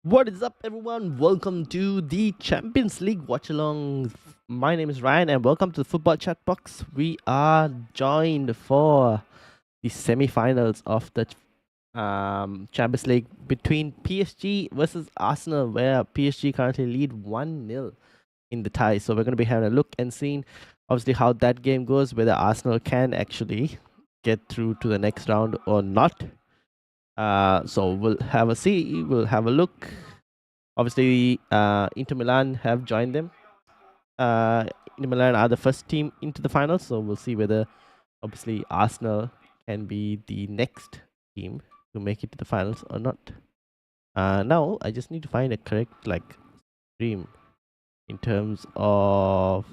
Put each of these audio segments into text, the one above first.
What is up, everyone? Welcome to the Champions League Watchalong. My name is Ryan, and welcome to the Football Chatbox. We are joined for the semi-finals of the Champions League between PSG versus Arsenal, where PSG currently lead 1-0 in the tie. So we're going to be having a look and seeing, obviously, how that game goes, whether Arsenal can actually get through to the next round or not. So we'll have a see, we'll have a look. Obviously, Inter Milan have joined them. Inter Milan are the first team into the finals, so we'll see whether obviously Arsenal can be the next team to make it to the finals or not. Now I just need to find a correct stream in terms of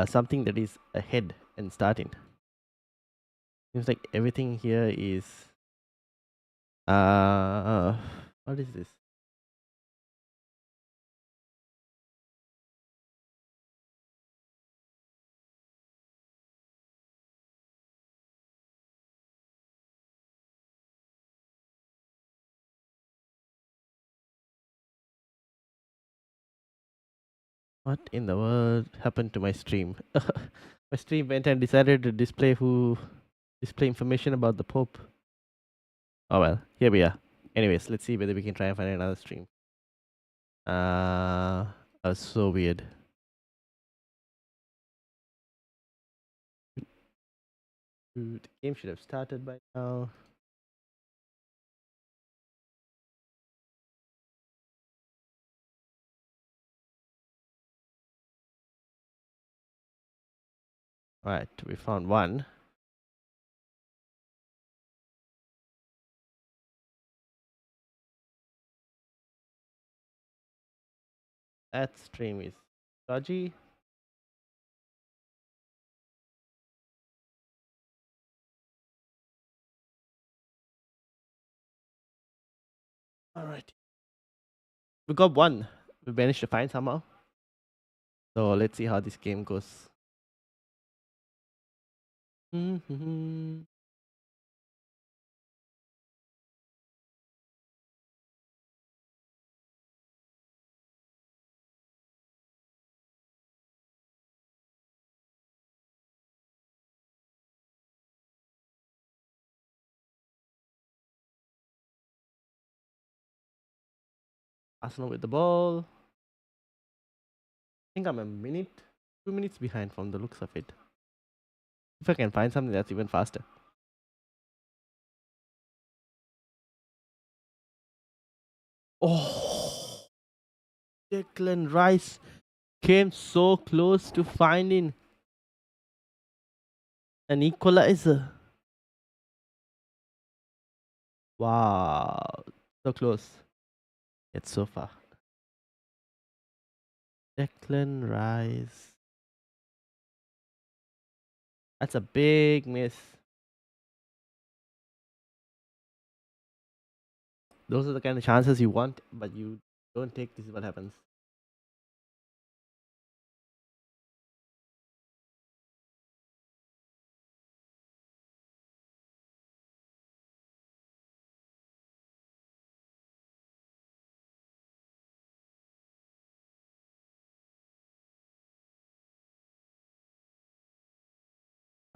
something that is ahead and starting. Seems like everything here is what is this? What in the world happened to my stream? My stream went and decided to display information about the Pope. Oh well, here we are. Anyways, let's see whether we can try and find another stream. That's so weird. The game should have started by now. Right, we found one. That stream is dodgy. Alright. We got one. We managed to find somehow. So let's see how this game goes. Arsenal with the ball. I think I'm a minute, 2 minutes behind from the looks of it. If I can find something that's even faster. Oh, Declan Rice came so close to finding an equalizer. Wow, so close. It's so far. Declan Rice. That's a big miss. Those are the kind of chances you want, but you don't take. This is what happens.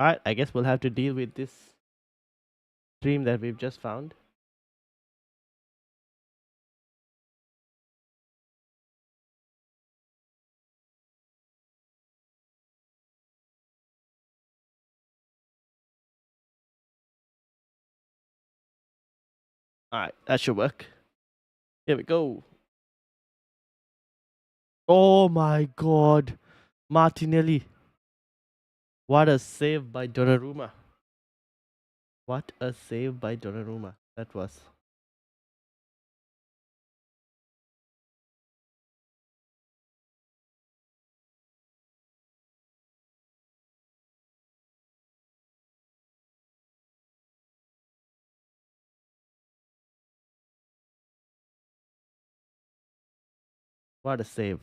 Alright, I guess we'll have to deal with this stream that we've just found. Alright, that should work. Here we go. Oh my god. Martinelli. What a save by Donnarumma. What a save by Donnarumma that was. What a save.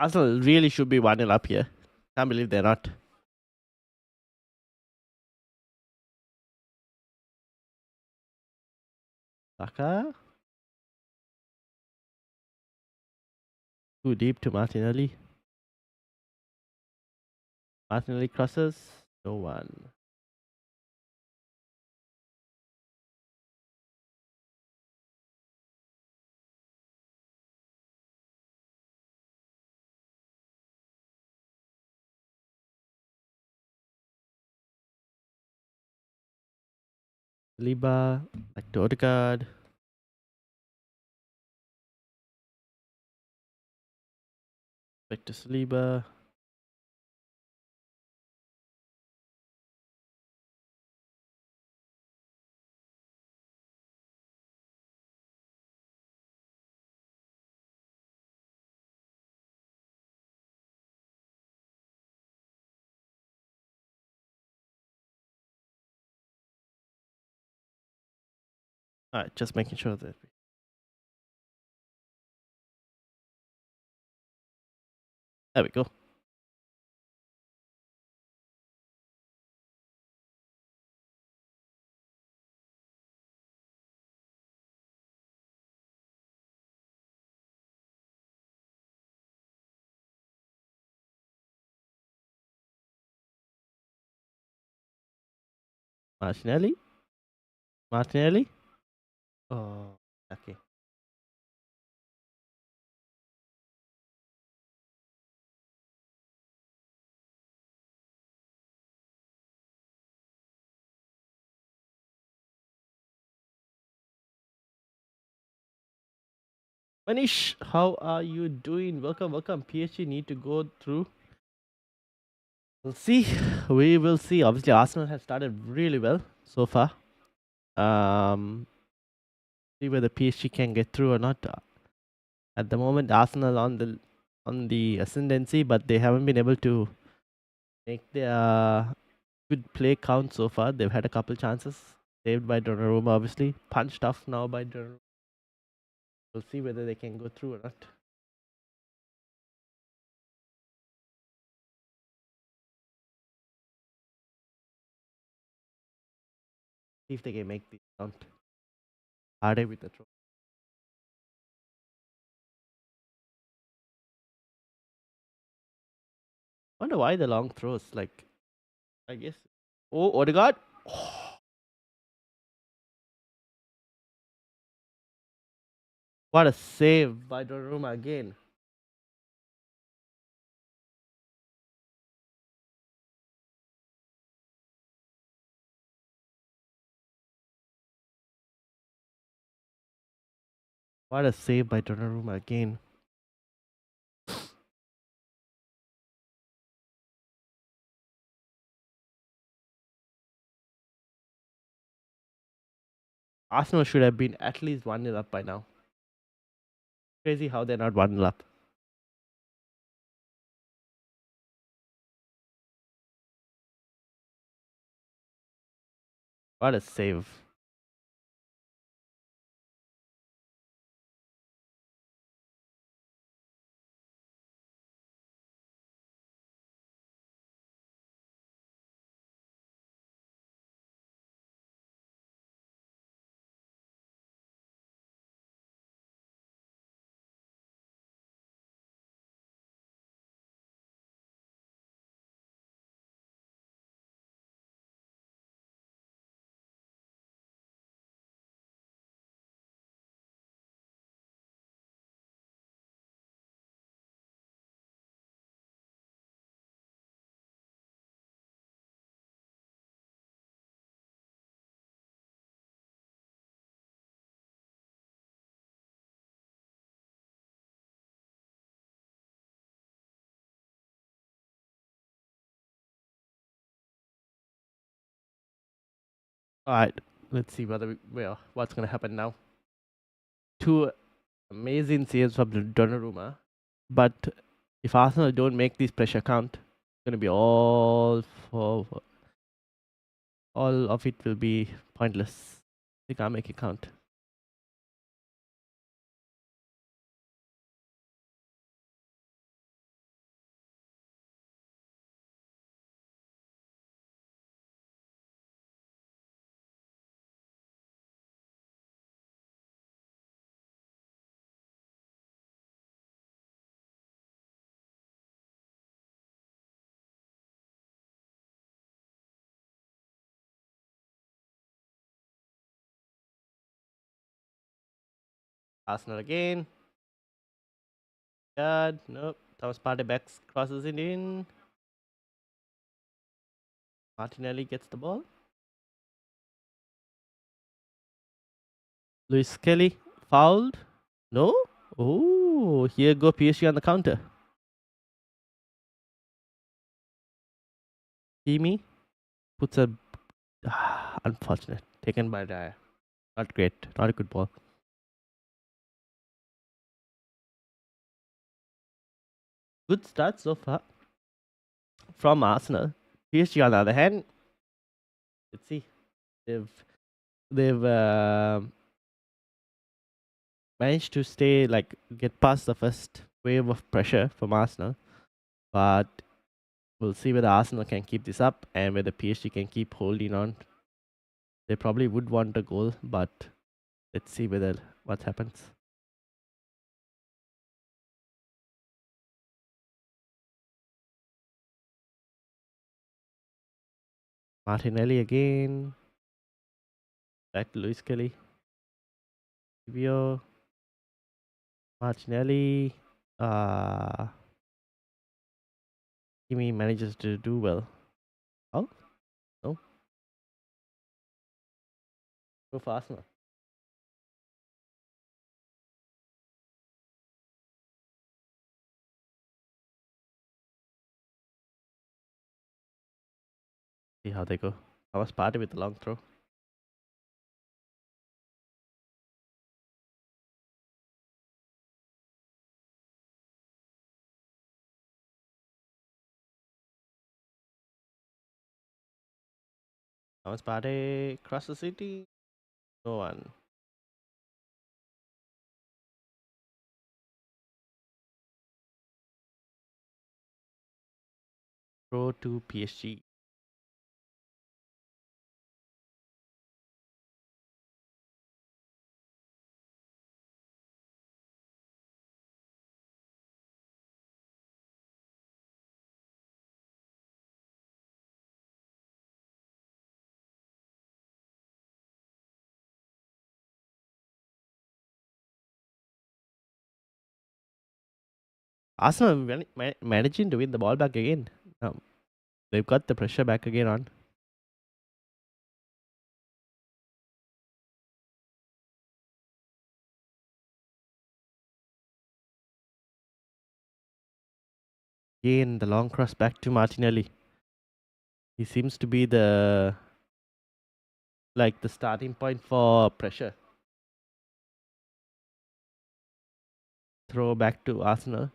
Arsenal really should be 1-0 up here. Can't believe they're not. Saka. Too deep to Martinelli. Martinelli crosses. No one. Saliba. Back to Odegaard. Back to Saliba. Alright, just making sure that. There we go. Martinelli. Martinelli. Oh, okay. Manish, how are you doing? Welcome, welcome. PSG need to go through. We'll see. We will see. Obviously, Arsenal has started really well so far. See whether PSG can get through or not. At the moment, Arsenal on the ascendancy, but they haven't been able to make their good play count so far. They've had a couple chances saved by Donnarumma, obviously punched off now by Donnarumma. We'll see whether they can go through or not. See if they can make the count. Are they with the throw? Wonder why the long throws. Like, I guess. Oh, Odegaard. What a save by Donnarumma again. What a save by Donnarumma again. Arsenal should have been at least 1-0 up by now. Crazy how they're not 1-0 up. What a save. Alright, let's see what's gonna happen now. Two amazing saves from Donnarumma, but if Arsenal don't make this pressure count, it's gonna be all of it will be pointless. They can't make it count. Arsenal again. God, nope. Thomas Partey backs, crosses it in. Martinelli gets the ball. Luis Kelly fouled. No? Oh, here go PSG on the counter. Kimi puts a unfortunate. Taken by Dyer. Not great. Not a good ball. Good start so far from Arsenal. PSG on the other hand, let's see. They've managed to stay get past the first wave of pressure from Arsenal, but we'll see whether Arsenal can keep this up and whether PSG can keep holding on. They probably would want a goal, but let's see whether what happens. Martinelli again. Back to Luis Kelly. Vio. Martinelli. Kimi manages to do well. Oh, no. Go for Arsenal. See how they go. I was party with the long throw. Thomas Partey cross the city. No one. Throw to PSG. Arsenal managing to win the ball back again. They've got the pressure back again on. Again, the long cross back to Martinelli. He seems to be the starting point for pressure. Throw back to Arsenal.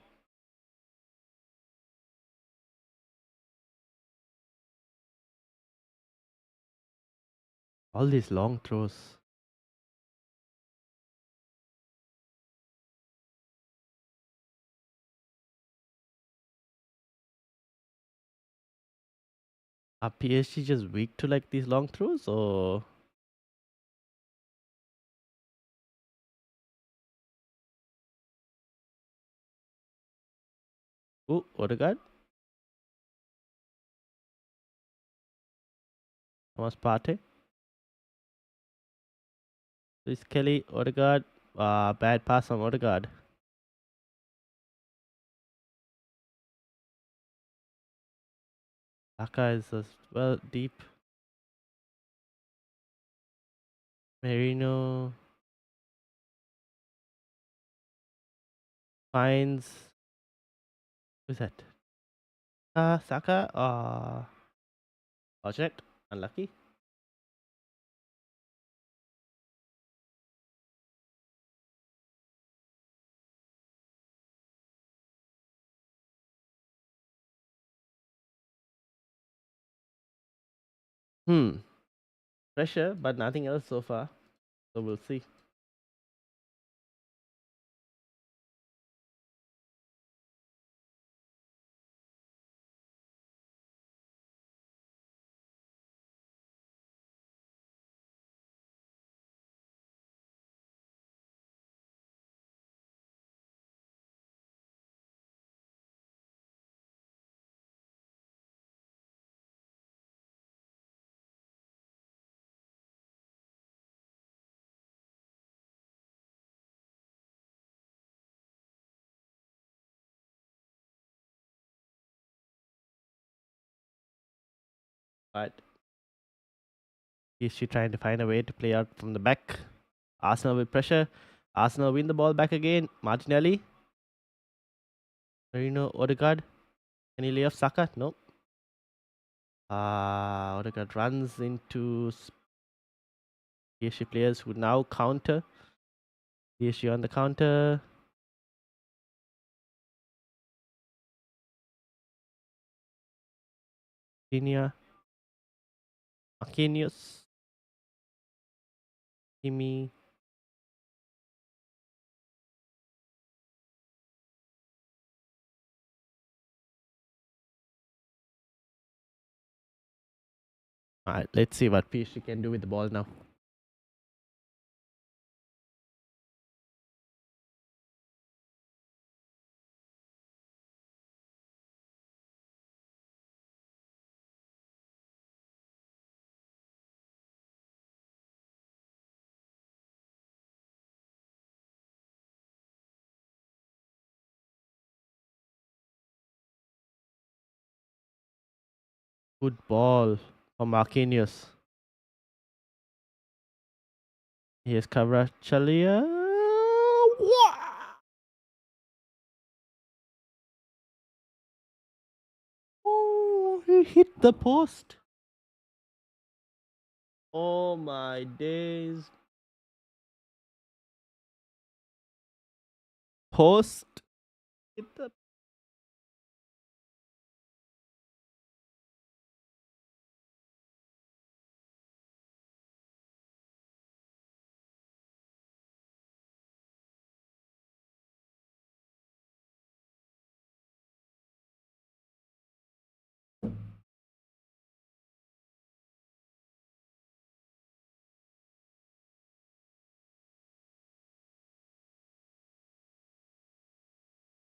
All these long throws. Are PSG just weak to these long throws or? Oh, Odegaard. Thomas Partey. Luis Kelly, Odegaard. Bad pass on Odegaard. Saka is as well deep. Merino finds. Who's that? Saka. Fortunate. Unlucky. Pressure, but nothing else so far. So we'll see. But is she trying to find a way to play out from the back? Arsenal with pressure. Arsenal win the ball back again. Martinelli. Marino, Odegaard. Can he lay off Saka? Nope. Odegaard runs into PSG players who now counter. PSG on the counter. Vinia. Marquinhos. Kimi. Alright, let's see what PSG can do with the ball now. Good ball for Marquinhos. Here's Kvaratskhelia. Oh, he hit the post. Oh my days. Post. Hit the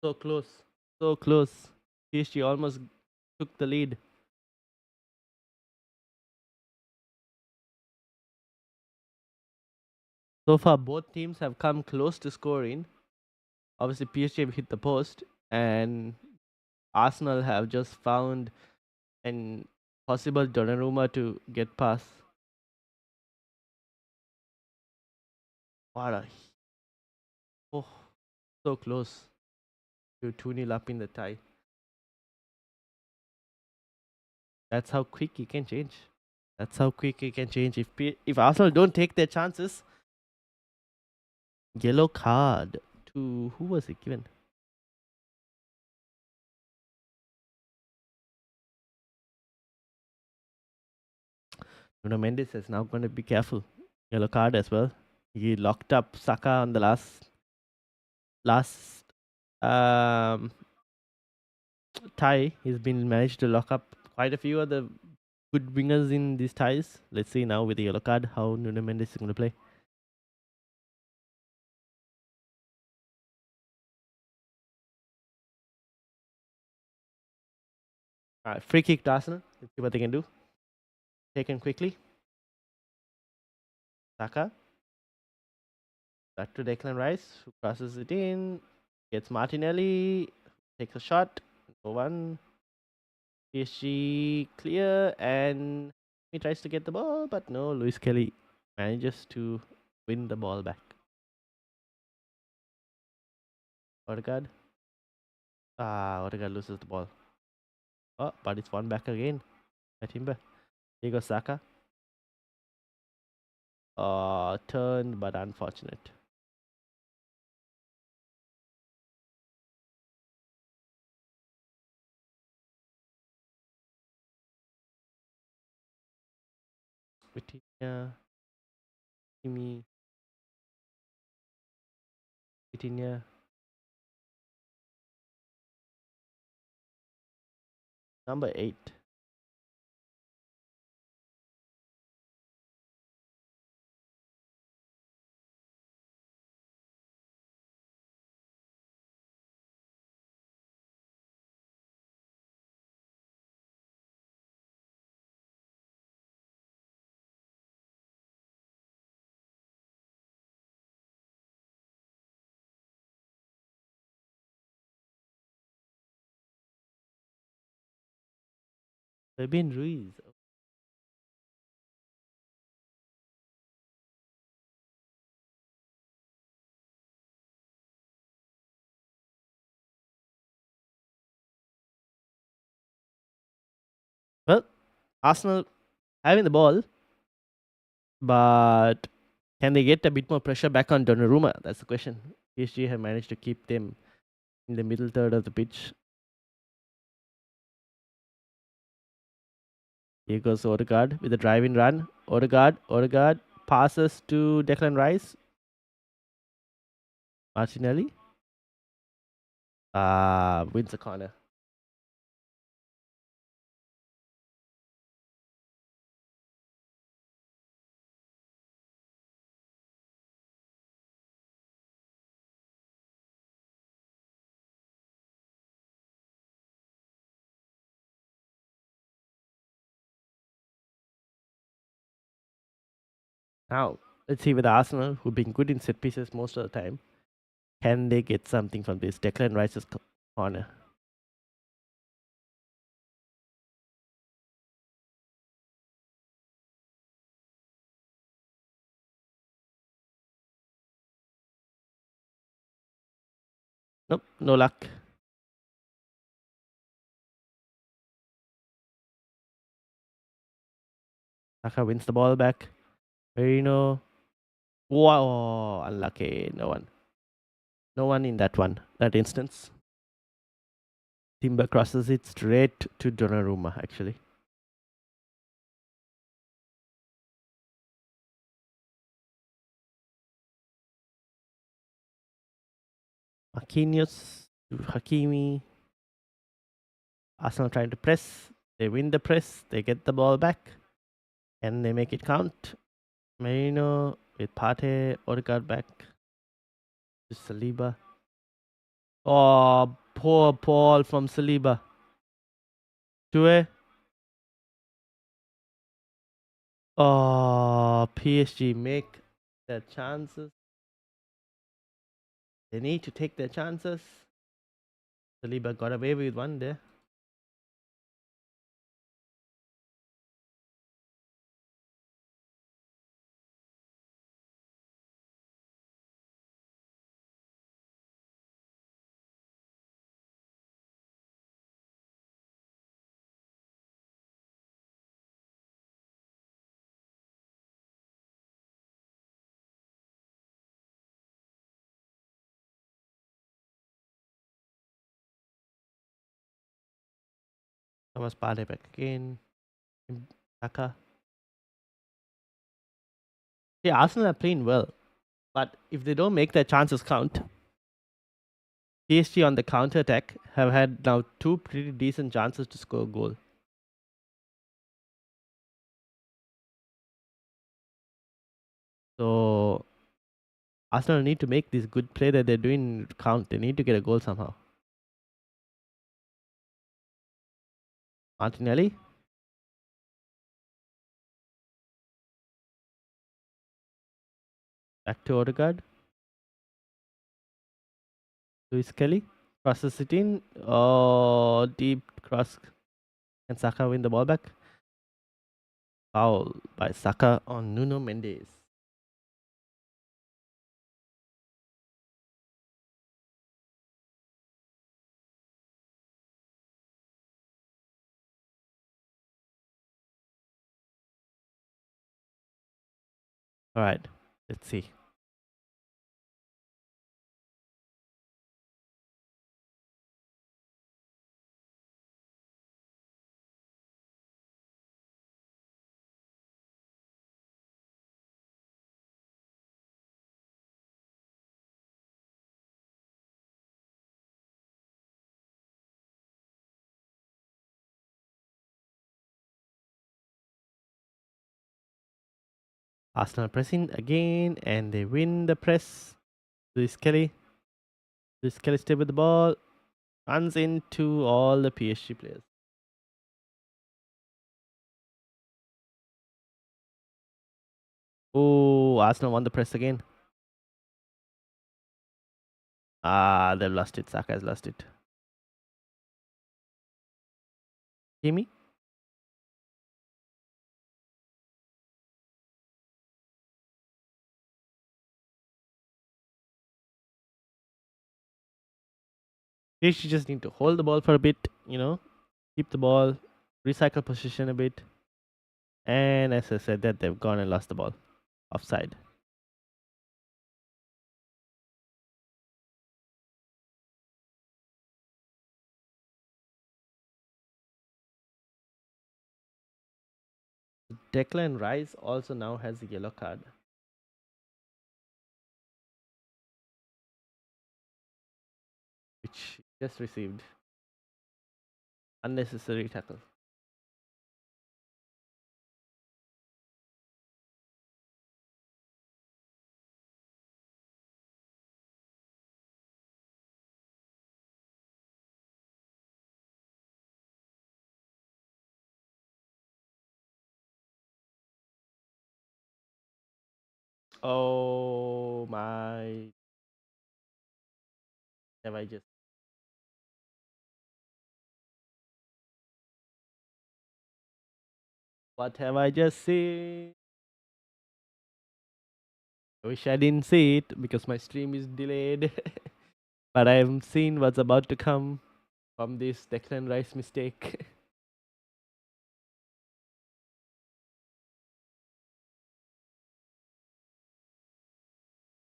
so close. So close. PSG almost took the lead. So far, both teams have come close to scoring. Obviously, PSG have hit the post, and Arsenal have just found an possible Donnarumma to get past. What a oh, so close to 2-0 up in the tie. That's how quick he can change. That's how quick he can change. If Arsenal don't take their chances, yellow card to who was it given? Nuno Mendes is now going to be careful. Yellow card as well. He locked up Saka on the last tie. He's been managed to lock up quite a few of the good wingers in these ties. Let's see now with the yellow card how Nuno Mendes is going to play. Alright, free kick to Arsenal. Let's see what they can do. Taken quickly. Saka. Back to Declan Rice, who crosses it in. Gets Martinelli. Takes a shot. Go one. PSG clear, and he tries to get the ball, but no, Luis Kelly manages to win the ball back. Odegaard. Odegaard loses the ball. Oh, but it's won back again by Timber. Here goes Saka. Turned, but unfortunate. Vitinha. Kimi. Vitinha. Number 8. Fabian Ruiz. Arsenal having the ball, but can they get a bit more pressure back on Donnarumma? That's the question. PSG have managed to keep them in the middle third of the pitch. Here goes Odegaard with a drive-in run. Odegaard passes to Declan Rice. Martinelli wins the corner. Now, let's see with Arsenal, who've been good in set pieces most of the time. Can they get something from this? Declan Rice's corner. Nope, no luck. Saka wins the ball back. Merino. Wow, unlucky. No one. No one in that instance. Timber crosses it straight to Donnarumma, actually. Marquinhos to Hakimi. Arsenal trying to press. They win the press. They get the ball back. And they make it count. Merino with Partey. Odegaard back to Saliba. Oh, poor ball from Saliba. Toure. Oh, PSG make their chances. They need to take their chances. Saliba got away with one there. Thomas Partey back again. Saka. Yeah, Arsenal are playing well. But if they don't make their chances count, PSG on the counter attack have had now two pretty decent chances to score a goal. So Arsenal need to make this good play that they're doing count. They need to get a goal somehow. Martinelli. Back to Odegaard. Luis Kelly. Crosses it in. Oh, deep cross. Can Saka win the ball back? Foul by Saka on Nuno Mendes. Alright, let's see. Arsenal pressing again and they win the press. Luis Kelly. Luis Kelly stay with the ball. Runs into all the PSG players. Oh, Arsenal won the press again. They've lost it. Saka has lost it. Kimi? You just need to hold the ball for a bit, keep the ball, recycle position a bit. And as I said that, they've gone and lost the ball. Offside. Declan Rice also now has a yellow card, which he just received. Unnecessary tackle. Oh my. Have I just. What have I just seen? I wish I didn't see it because my stream is delayed. But I haven't seen what's about to come from this Declan Rice mistake.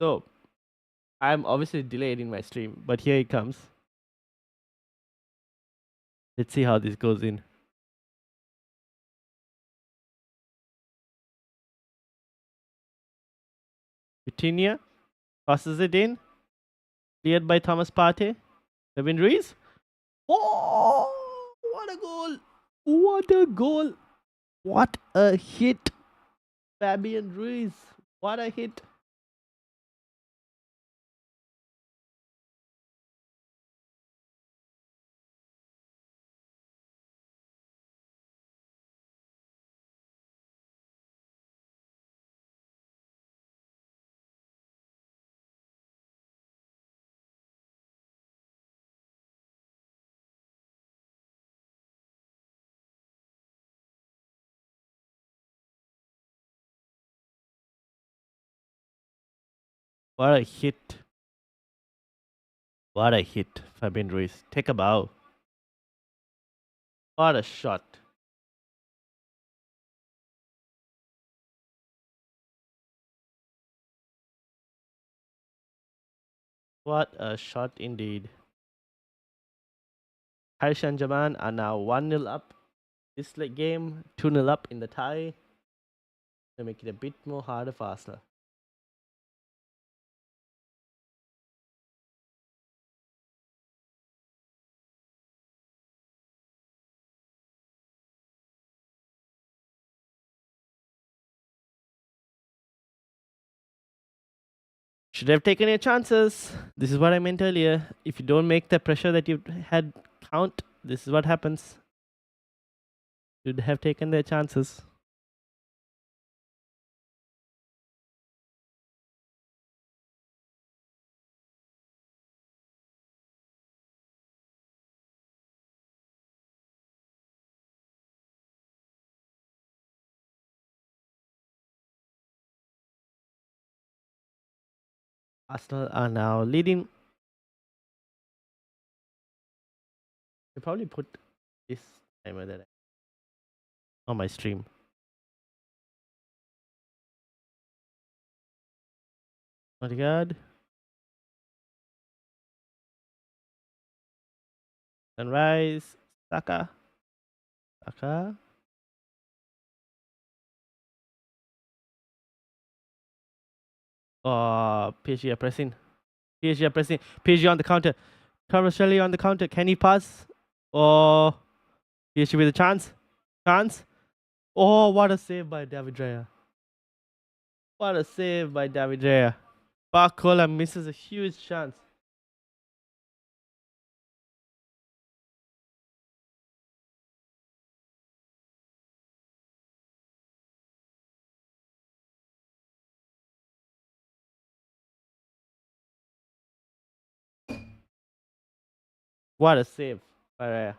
So, I'm obviously delayed in my stream, but here it comes. Let's see how this goes in. Vitinha passes it in. Cleared by Thomas Partey. Kevin Ruiz. Oh, what a goal! What a goal! What a hit! Fabian Ruiz. What a hit! What a hit! What a hit, Fabian Ruiz. Take a bow. What a shot. What a shot indeed. Saint-Germain are now 1-0 up. This game, 2-0 up in the tie. To make it a bit more harder for Arsenal. Should have taken your chances. This is what I meant earlier. If you don't make the pressure that you had count, this is what happens. Should have taken their chances. Arsenal are now leading. I probably put this timer that on my stream. Odegaard. Sunrise. Saka. Saka. Oh, PSG are pressing. PSG are pressing. PSG on the counter. Kvaratskhelia on the counter. Can he pass? Oh, PSG with a chance. Chance. Oh, what a save by David Raya. What a save by David Raya. Barcola misses a huge chance. What a save by Raya.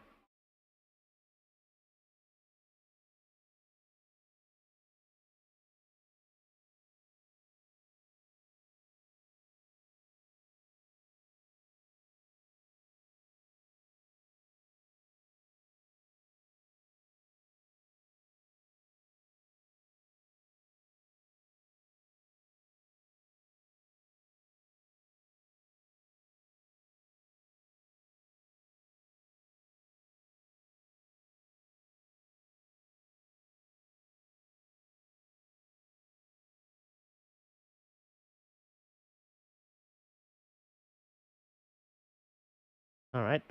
All right.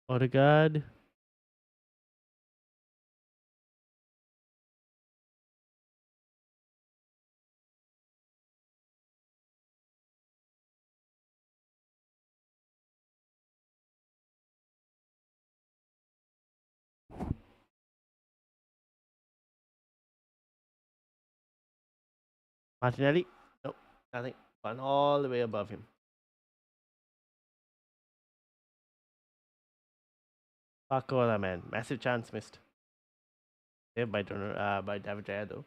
Odegaard. Martinelli. Nope. Nothing. One all the way above him. Pacola, man. Massive chance missed. Saved by David Raya, though.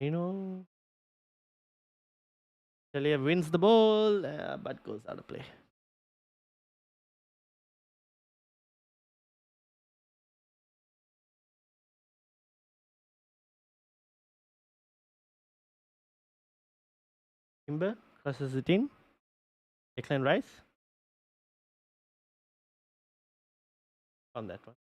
You know, Talia wins the ball, but goes out of play. Timber crosses it in. Declan Rice on that one.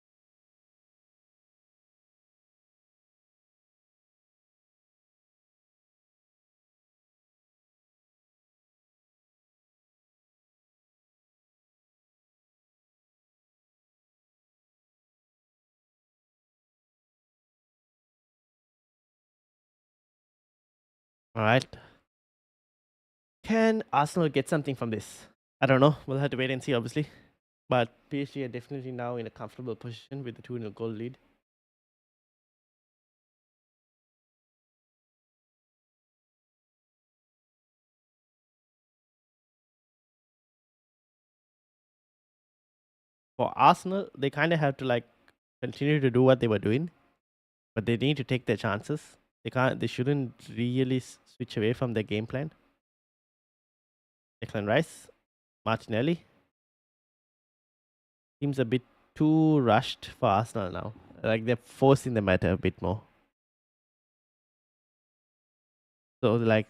All right. Can Arsenal get something from this? I don't know. We'll have to wait and see, obviously. But PSG are definitely now in a comfortable position with the 2-0 goal lead. For Arsenal, they kind of have to like continue to do what they were doing, but they need to take their chances. They can't. They shouldn't really switch away from their game plan. Declan Rice, Martinelli seems a bit too rushed for Arsenal now. Like they're forcing the matter a bit more. So like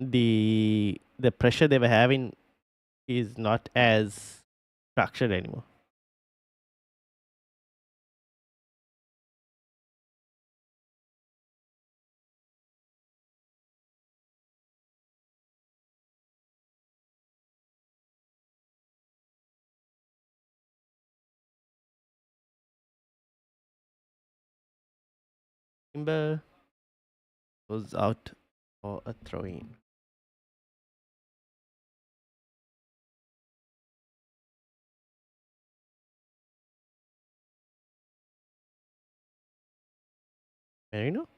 the pressure they were having is not as structured anymore. Timber goes out for a throw in. Merino?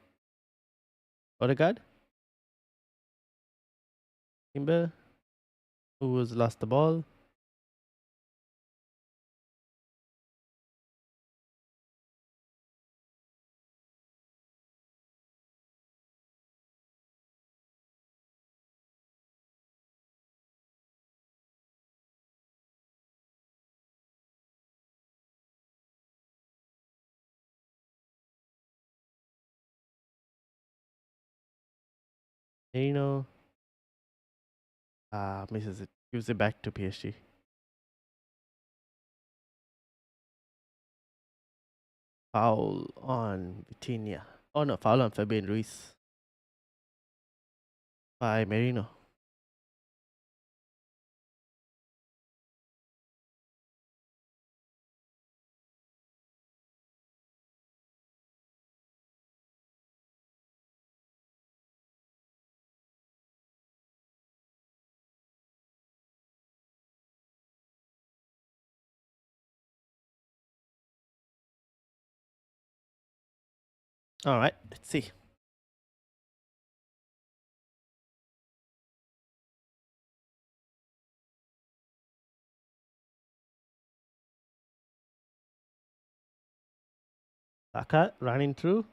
Odegaard? Timber? Who has lost the ball? Merino misses it. Gives it back to PSG. Foul on Vitinha. Oh no, foul on Fabian Ruiz by Merino. All right, let's see. Saka running through.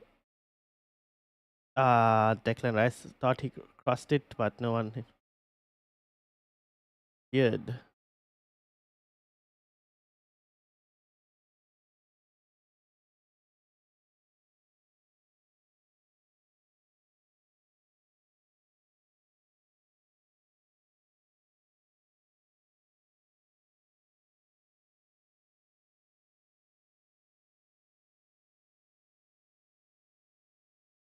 Declan Rice thought he crossed it, but no one did.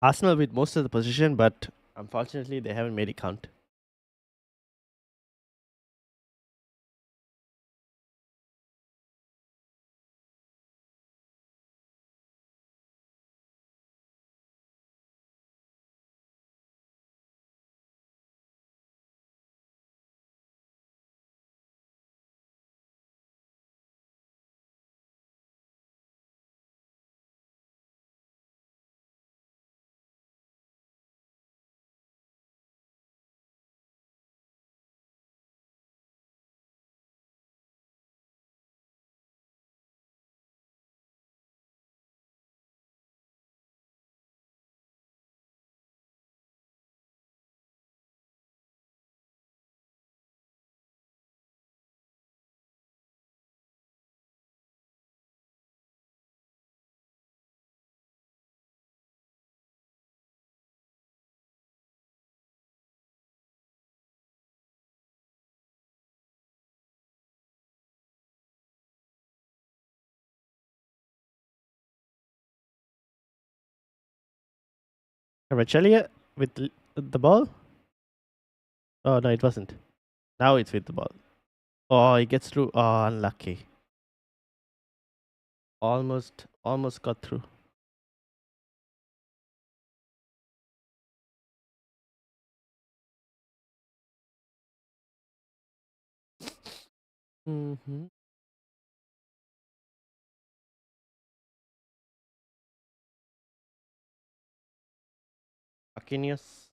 Arsenal with most of the position, but unfortunately they haven't made it count. Rachelia with the ball. Oh no, it wasn't. Now it's with the ball. Oh, he gets through. Oh, unlucky. Almost got through. Mm-hmm. Buccaneers.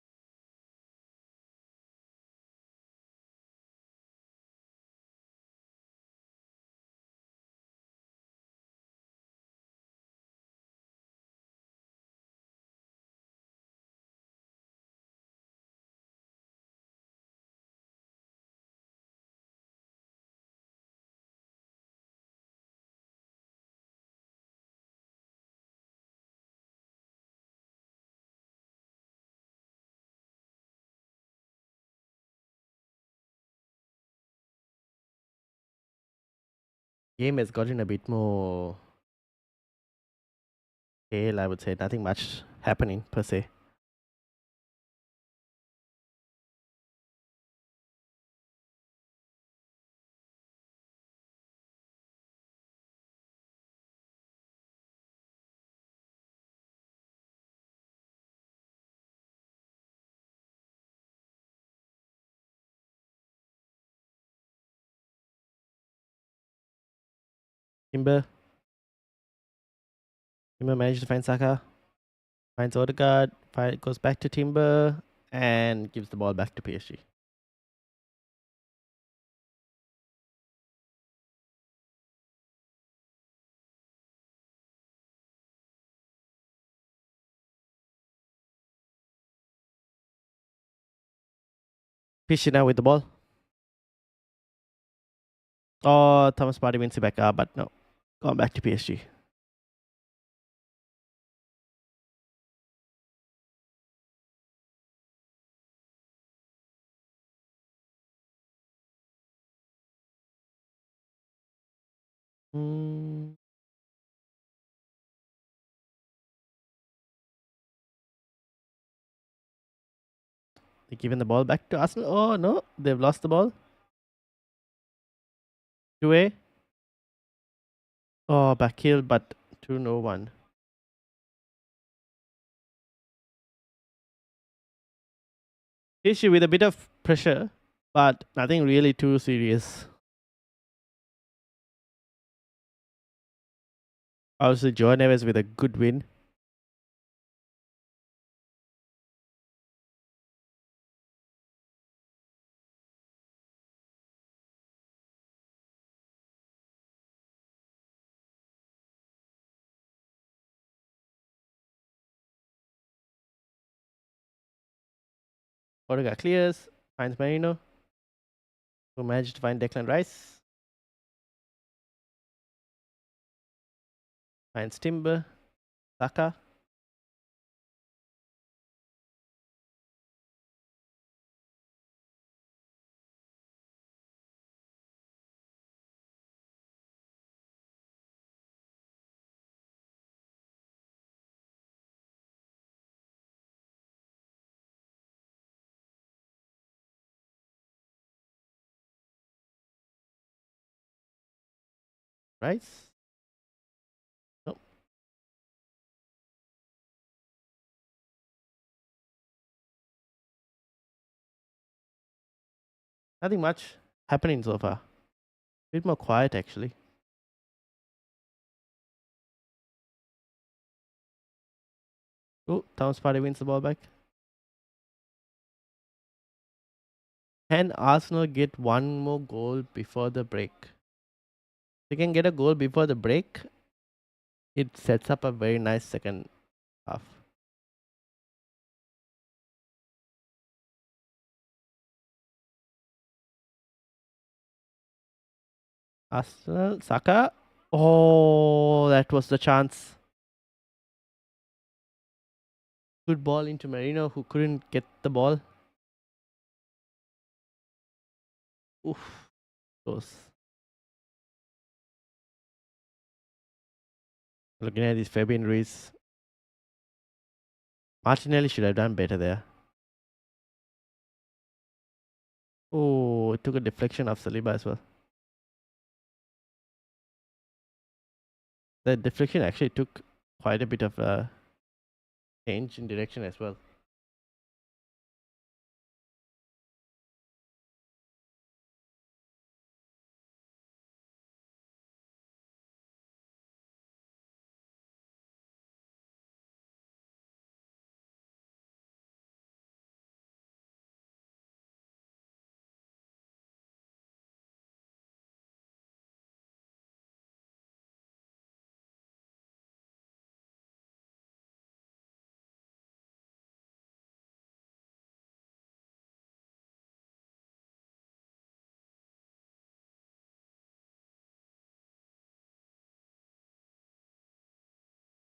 Game has gotten a bit more tail, I would say. Nothing much happening per se. Timber. Timber managed to find Saka. Finds Odegaard. Goes back to Timber and gives the ball back to PSG. PSG now with the ball. Oh, Thomas Partey wins it back up, but no. Gone back to PSG. Mm. They're giving the ball back to Arsenal. Oh no, they've lost the ball. 2A. Oh, back heel, but 2-1. PSG with a bit of pressure, but nothing really too serious. Obviously, Joe Neves with a good win. Odegaard clears, finds Marino, who managed to find Declan Rice, finds Timber, Saka. Rice? No, nothing much happening so far. Bit more quiet actually. Oh, Towns Party wins the ball back. Can Arsenal get one more goal before the break? They can get a goal before the break. It sets up a very nice second half. Arsenal, Saka. Oh, that was the chance. Good ball into Marino, who couldn't get the ball. Oof, close. Looking at this Fabian Ruiz. Martinelli should have done better there. Oh, it took a deflection of Saliba as well. The deflection actually took quite a bit of a change in direction as well.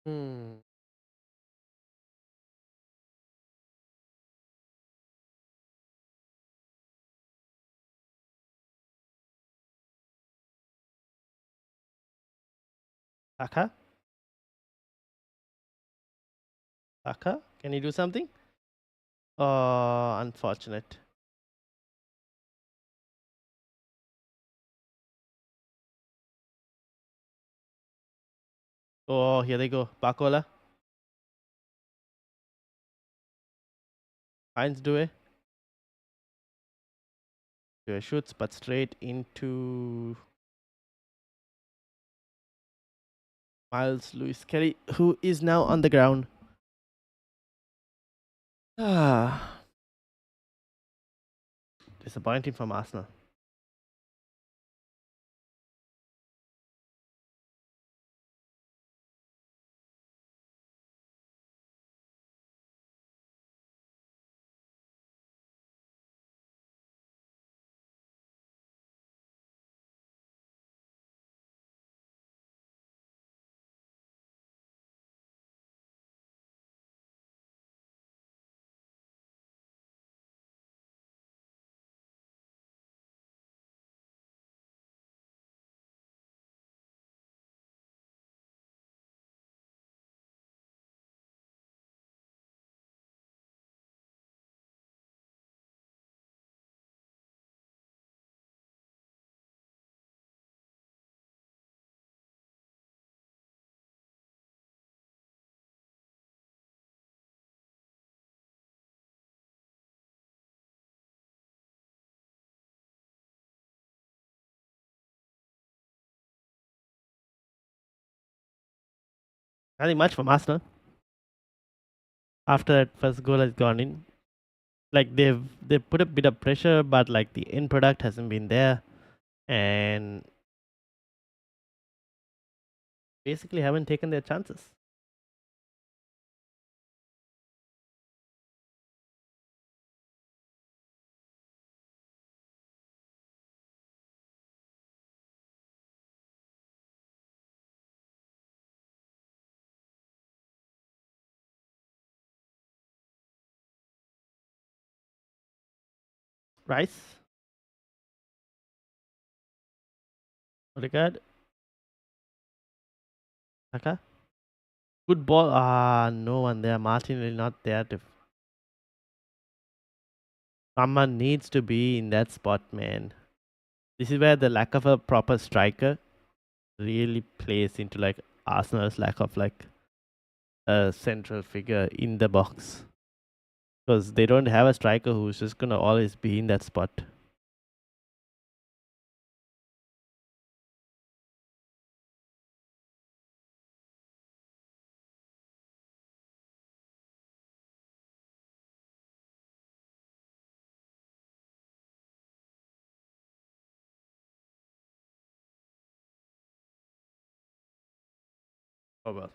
Hmm. Saka? Saka? Can he do something? Oh, unfortunate. Oh, here they go. Bakola. Heinz Due. Due shoots, but straight into Miles Lewis Kelly, who is now on the ground. Ah, disappointing from Arsenal. Nothing much from Arsenal. After that first goal has gone in, like they've put a bit of pressure, but like the end product hasn't been there, and basically haven't taken their chances. Rice, Odegaard, Saka. Good ball. Ah, no one there. Martinelli not there. Someone needs to be in that spot, man. This is where the lack of a proper striker really plays into like Arsenal's lack of like a central figure in the box because they don't have a striker who's just gonna always be in that spot. Oh well.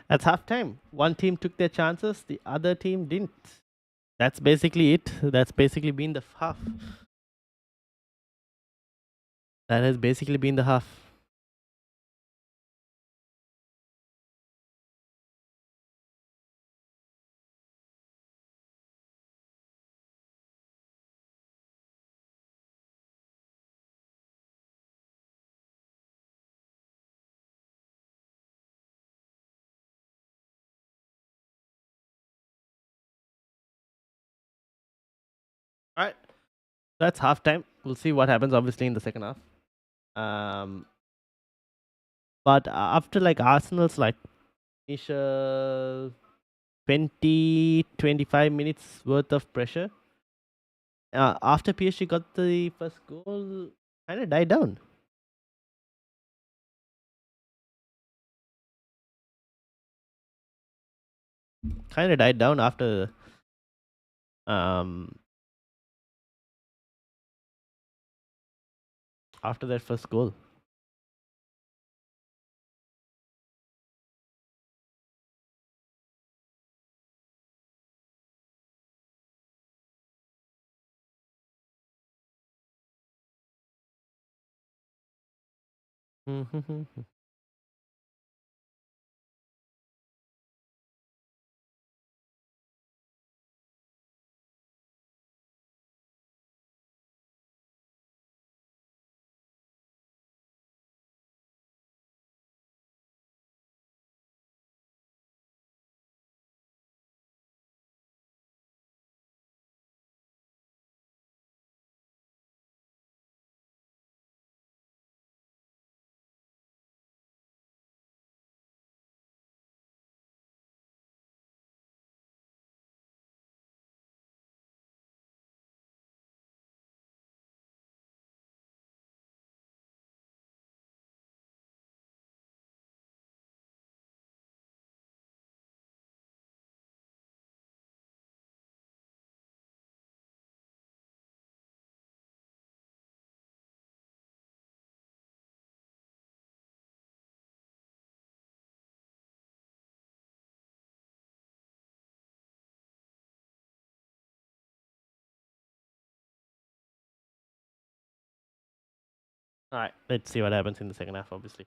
At halftime, one team took their chances, the other team didn't. That's basically it. That's basically been the half. That has basically been the half. All right, that's halftime. We'll see what happens, obviously, in the second half. Um, but after like Arsenal's like initial 20-25 minutes worth of pressure, after PSG got the first goal, kind of died down. Kind of died down um after that first goal. All right, let's see what happens in the second half, obviously.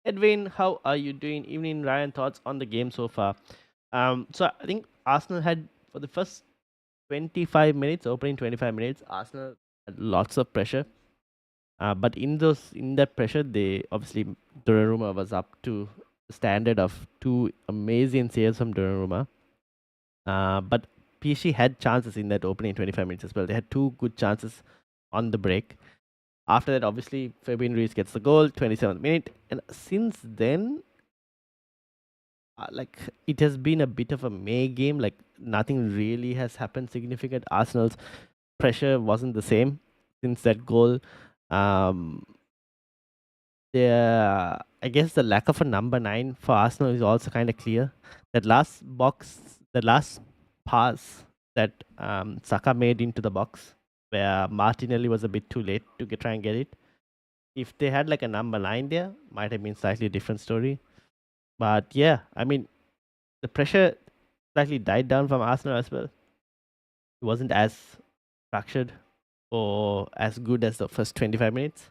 Edwin, how are you doing? Evening, Ryan. Thoughts on the game so far? So I think Arsenal had for the first 25 minutes, opening 25 minutes, Arsenal had lots of pressure. But in that pressure, they obviously Donnarumma was up to the standard of two amazing saves from Donnarumma. But PSG had chances in that opening 25 minutes as well. They had two good chances on the break. After that, obviously, Fabian Ruiz gets the goal, 27th minute. And since then, like it has been a bit of a May game. Like nothing really has happened significant. Arsenal's pressure wasn't the same since that goal. Um, I guess the lack of a number 9 for Arsenal is also kind of clear. The last pass that Saka made into the box, where Martinelli was a bit too late to try and get it. If they had like a number 9 there, might have been slightly different story. But yeah, I mean, the pressure slightly died down from Arsenal as well. It wasn't as structured. or as good as the first 25 minutes.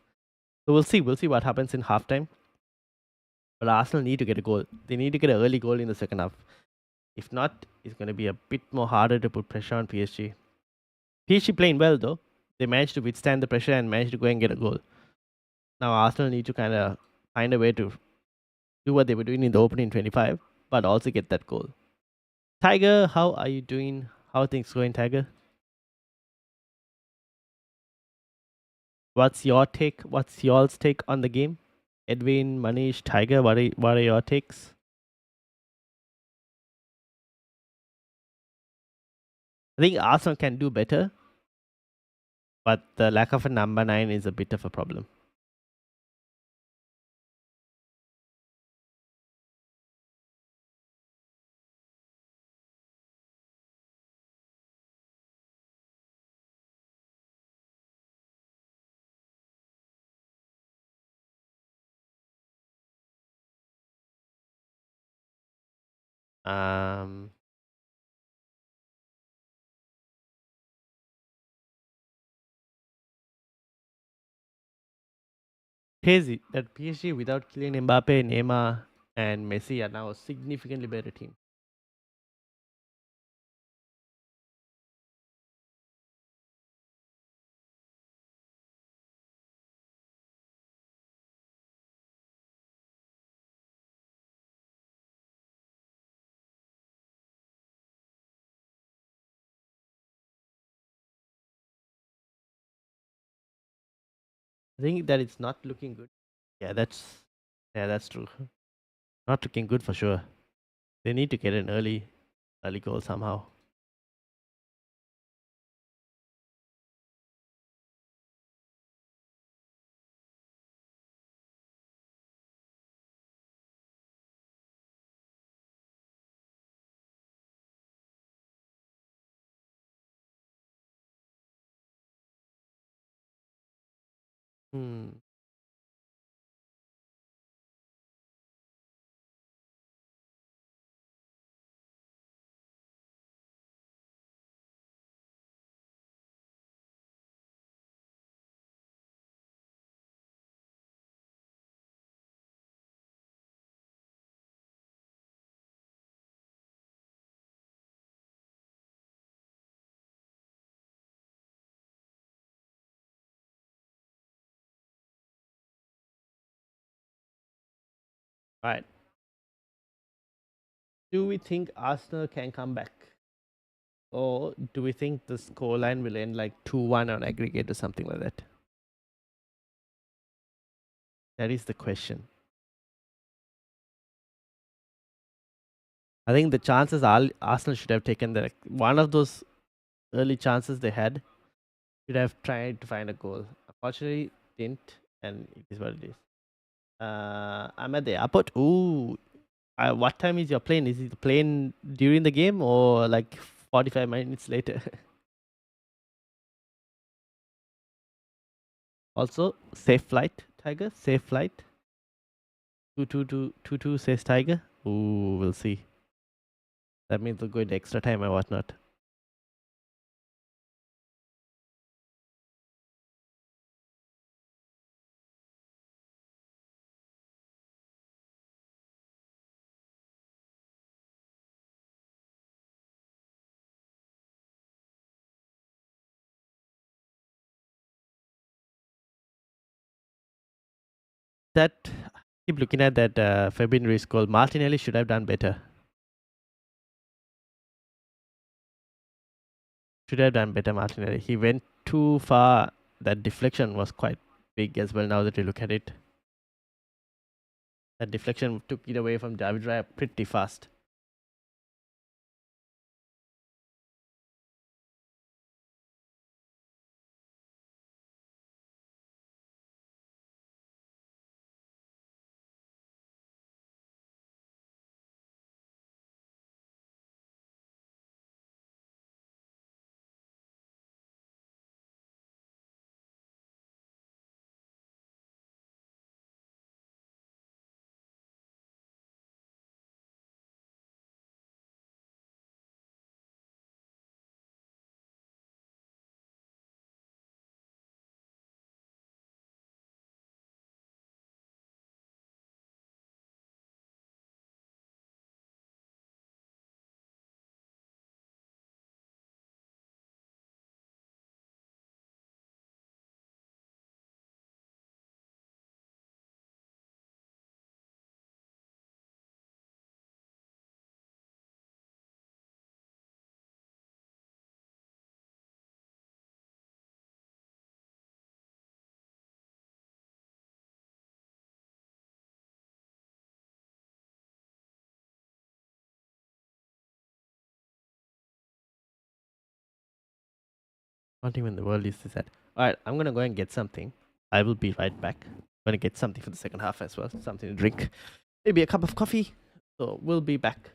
So we'll see. We'll see what happens in halftime. But Arsenal need to get a goal. They need to get an early goal in the second half. If not, it's going to be a bit more harder to put pressure on PSG. PSG playing well though. They managed to withstand the pressure and managed to go and get a goal. Now Arsenal need to kind of find a way to do what they were doing in the opening 25, but also get that goal. Tiger, how are you doing? How are things going, Tiger? What's your take? What's y'all's take on the game? Edwin, Manish, Tiger, what are your takes? I think Arsenal can do better, but the lack of a number 9 is a bit of a problem. Um, Crazy that PSG without Kylian Mbappe, Neymar, and Messi are now a significantly better team. I think that it's not looking good. Yeah, that's true. Not looking good for sure. They need to get an early goal somehow. Hmm. Right. Do we think Arsenal can come back? Or do we think the scoreline will end like 2-1 on aggregate or something like that? That is the question. I think the chances Arsenal should have taken one of those early chances they had should have tried to find a goal. Unfortunately, didn't, and it is what it is. I'm at the airport. Ooh, what time is your plane? Is it the plane during the game or like 45 minutes later? Also, safe flight, Tiger. Safe flight. 22222 says Tiger. Ooh, we'll see. That means we'll go into extra time or whatnot. That keep looking at that Fabian Ruiz goal. Martinelli should have done better. Should have done better, Martinelli. He went too far. That deflection was quite big as well. Now that you look at it, that deflection took it away from David Raya pretty fast. What even in the world is this at? Alright, I'm gonna go and get something. I will be right back. I'm gonna get something for the second half as well. Something to drink. Maybe a cup of coffee. So we'll be back.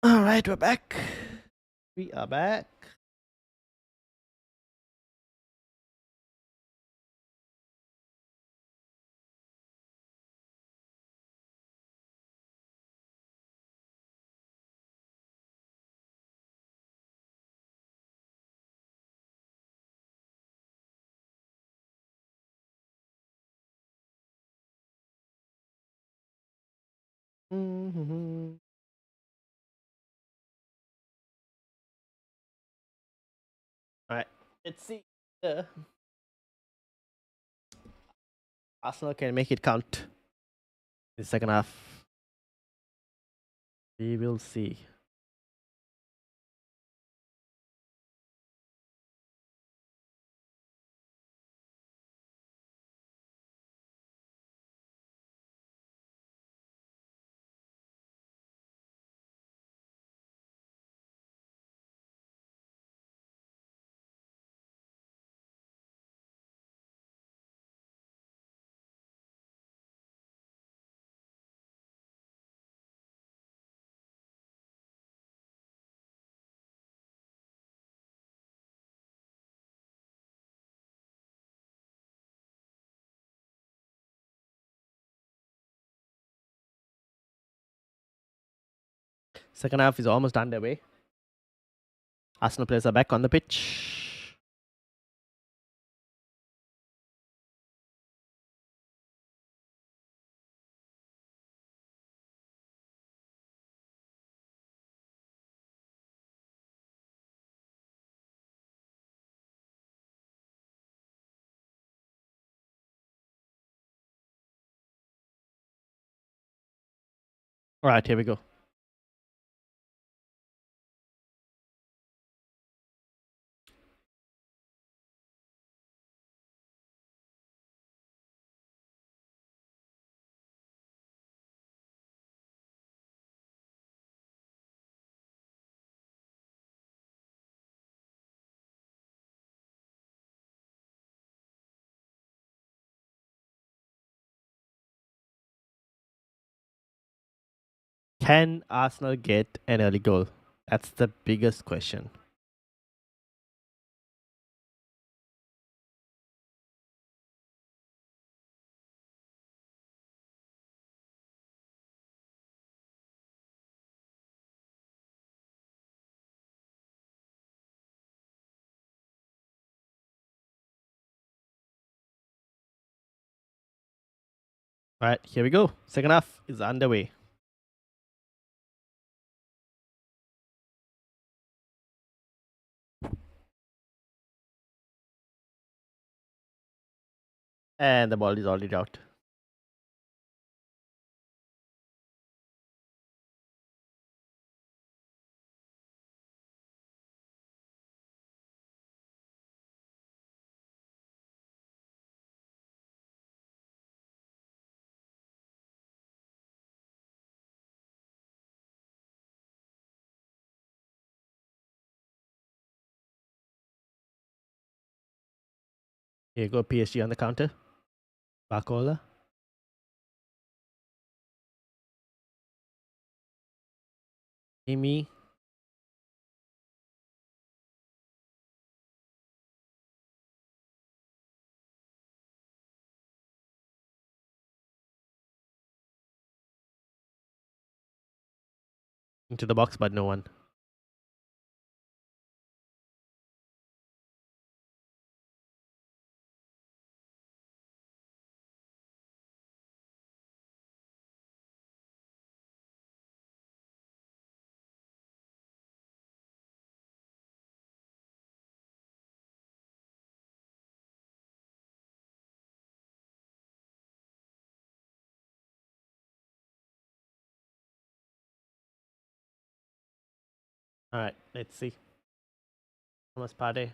Alright, we're back. We are back. Mm-hmm. Alright, let's see. Arsenal can make it count in the second half. We will see. Second half is almost underway. Arsenal players are back on the pitch. All right, here we go. Can Arsenal get an early goal? That's the biggest question. All right, here we go. Second half is underway. And the ball is already out. Here you go, PSG on the counter. Barcola. Amy. Into the box, but no one. All right, let's see. Thomas Partey.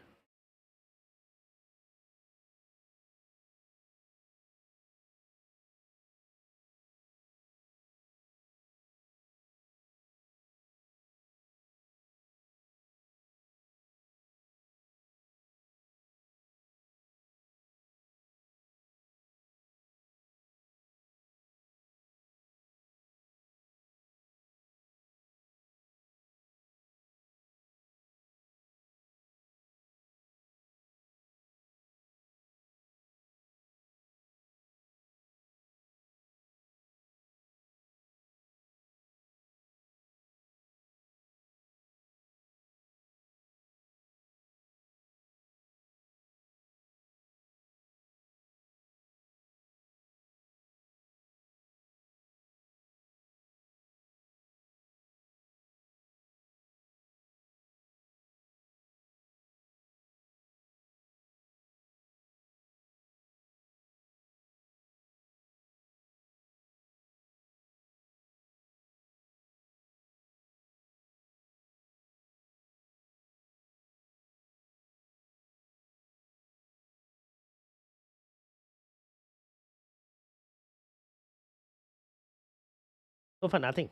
Go for nothing.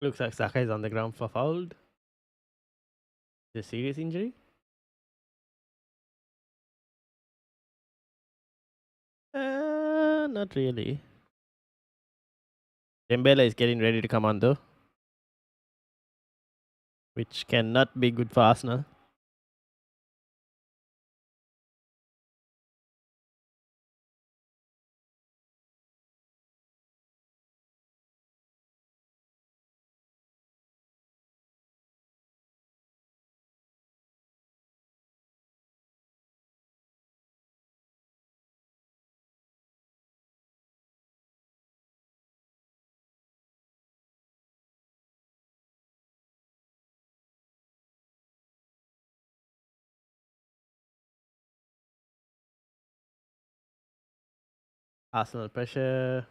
Looks like Saka is on the ground for fouled. Is it a serious injury? Not really. Dembele is getting ready to come on though, which cannot be good for Arsenal. Arsenal pressure.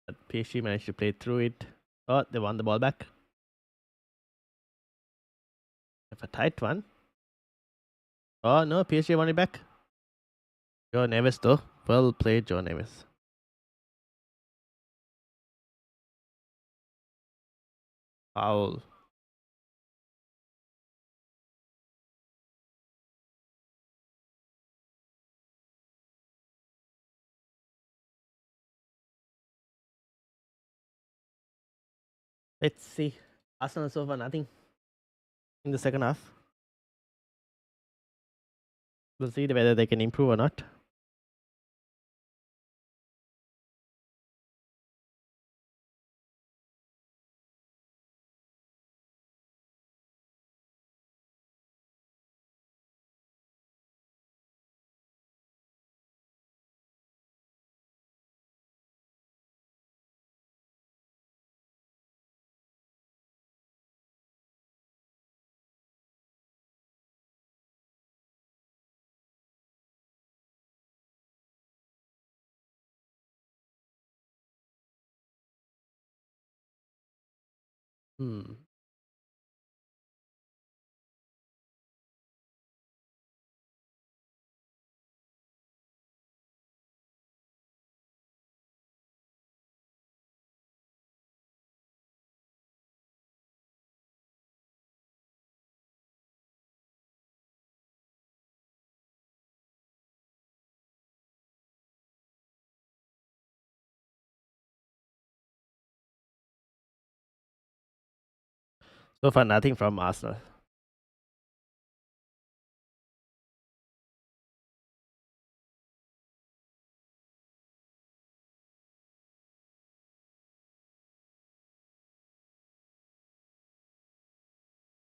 But PSG managed to play through it. Oh, they won the ball back. Have a tight one. Oh no, PSG won it back. Joe Neves though. Well played, Joe Neves. Foul. Let's see. Arsenal so far nothing in the second half. We'll see whether they can improve or not. Hmm. So far nothing from Arsenal.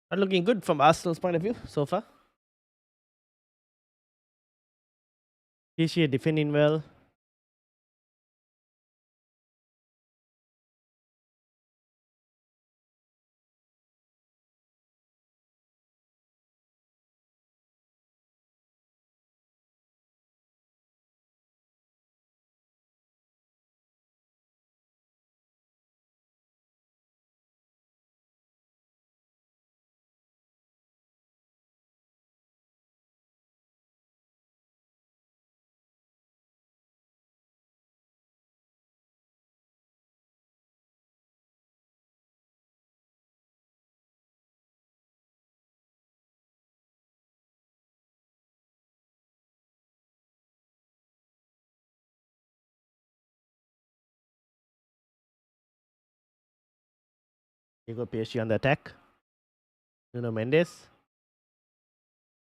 Not looking good from Arsenal's point of view so far. PSG defending well. Here go PSG on the attack. Nuno Mendes.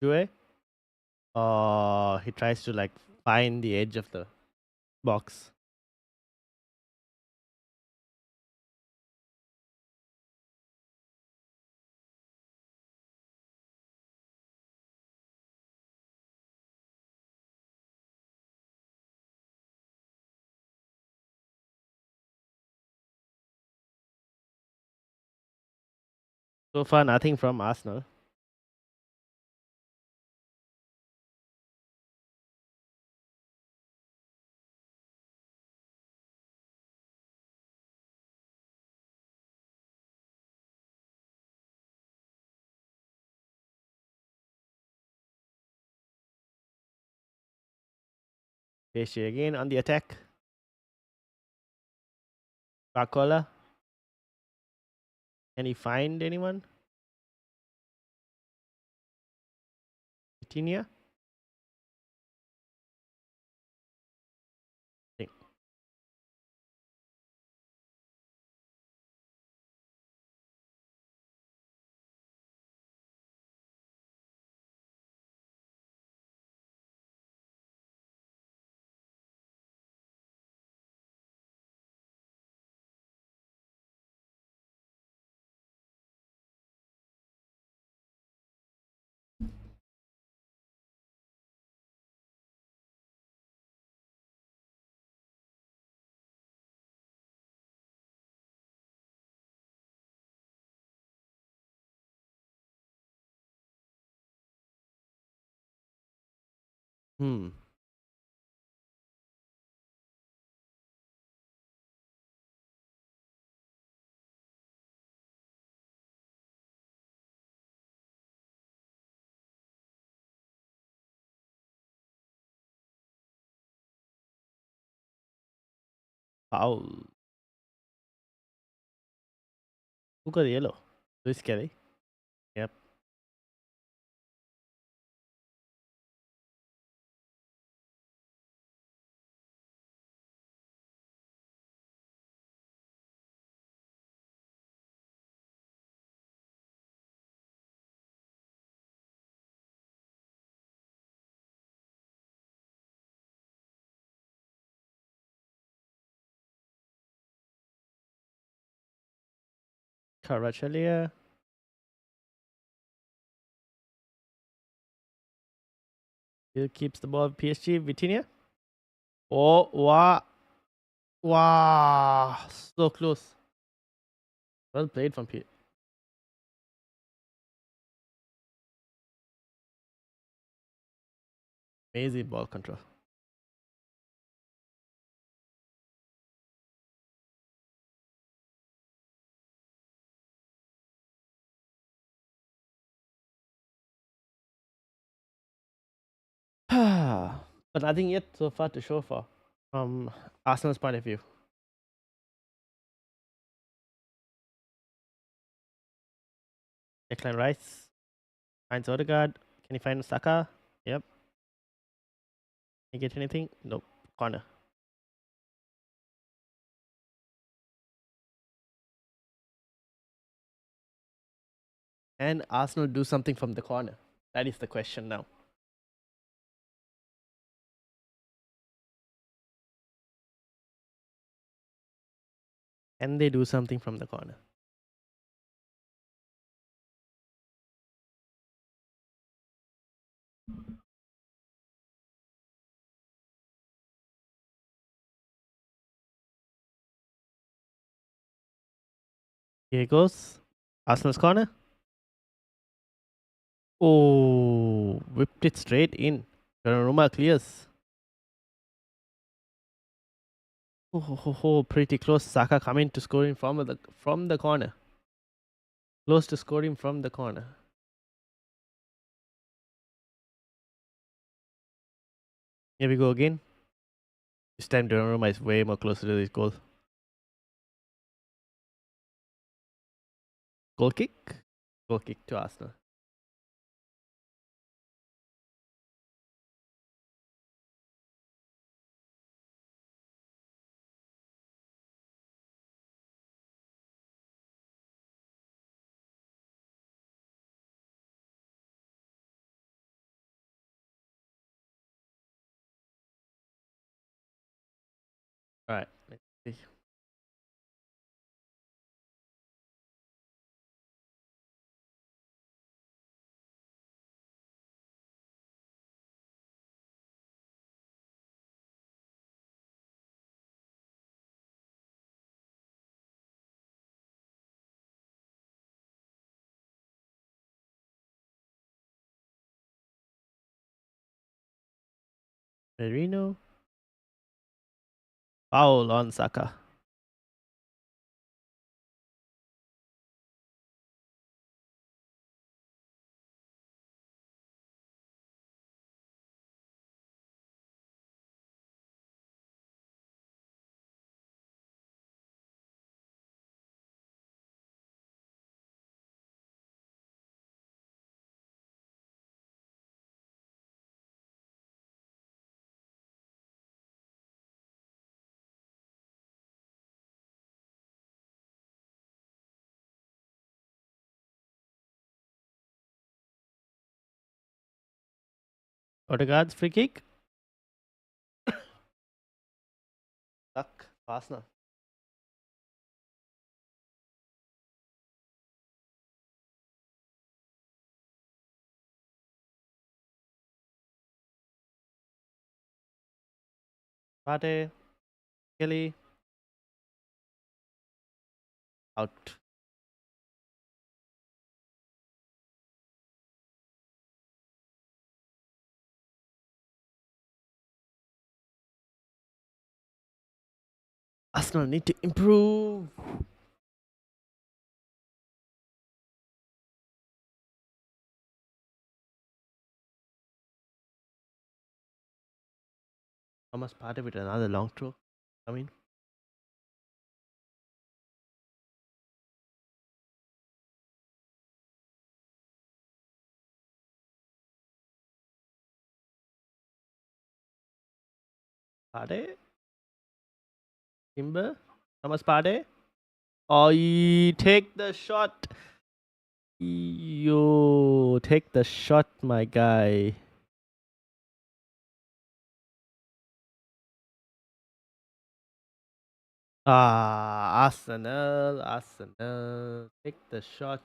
Due. He tries to like find the edge of the box. So far nothing from Arsenal. PSG again on the attack. Barcola. Can you find anyone? Vitinha? Think. Hmm. Foul. Who got yellow? Luis Kelly. Yep. Karachalia. Still keeps the ball. PSG. Vitinha. Oh, wow. Wow. So close. Well played from P. Amazing ball control. But nothing yet so far to show for from Arsenal's point of view. Declan Rice finds Odegaard. Can he find Saka? Yep. Can he get anything? Nope. Corner. And Arsenal do something from the corner. That is the question now. Can they do something from the corner? Here goes Arsenal's corner. Oh, whipped it straight in. Donnarumma clears. Oh, pretty close. Saka coming to scoring from the corner. Close to scoring from the corner. Here we go again. This time Donnarumma is way more closer to this goal. Goal kick. Goal kick to Arsenal. All right. Let's see. Merino. Foul on Saka. Odegaard's free kick. Luck. Arsenal. Pate. Kelly. Out. Arsenal need to improve. Thomas Partey with another long throw. I mean, Partey. Timber. Thomas Partey. Oh, take the shot. You take the shot, my guy. Arsenal. Arsenal. Take the shot.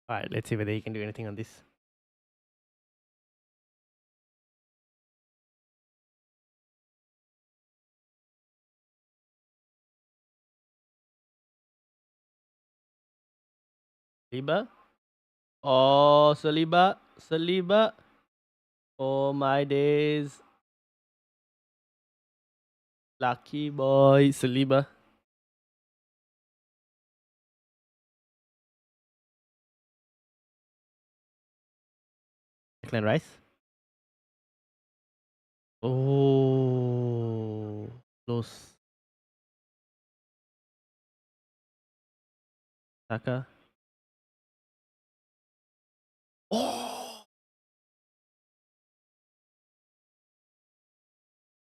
All right, let's see whether he can do anything on this. Saliba. Oh, Saliba. Saliba. Oh, my days. Lucky boy. Saliba. Declan Rice. Oh, close. Saka. Oh,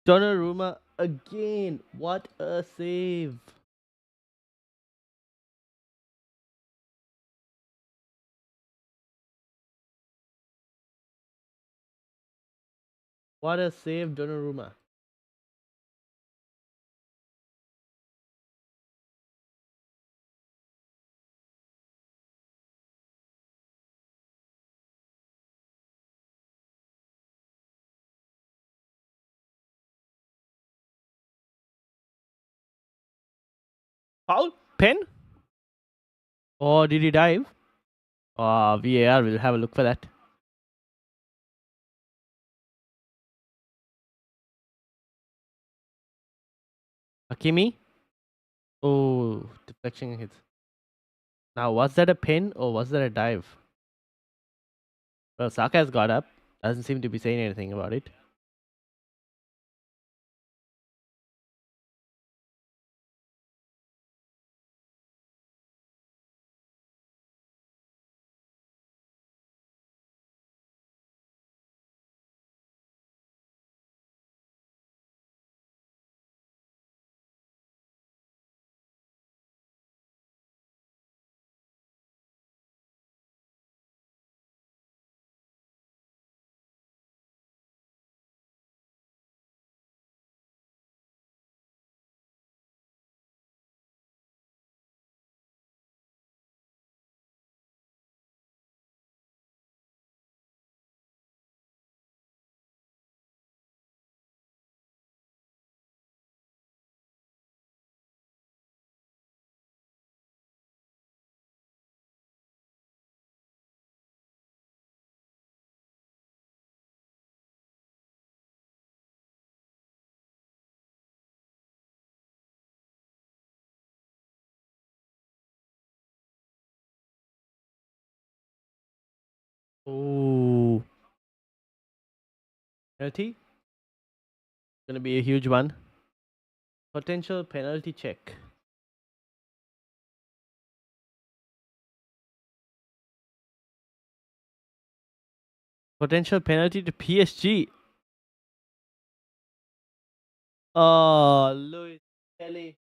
Donnarumma again. What a save. What a save, Donnarumma. Foul? Pen? Or did he dive? VAR will have a look for that. Hakimi? Oh, deflection hits. Now, was that a pin or was that a dive? Well, Saka has got up. Doesn't seem to be saying anything about it. Oh, penalty. Gonna be a huge one. Potential penalty check. Potential penalty to PSG. Oh, Louis Kelly,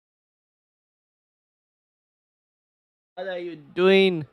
what are you doing?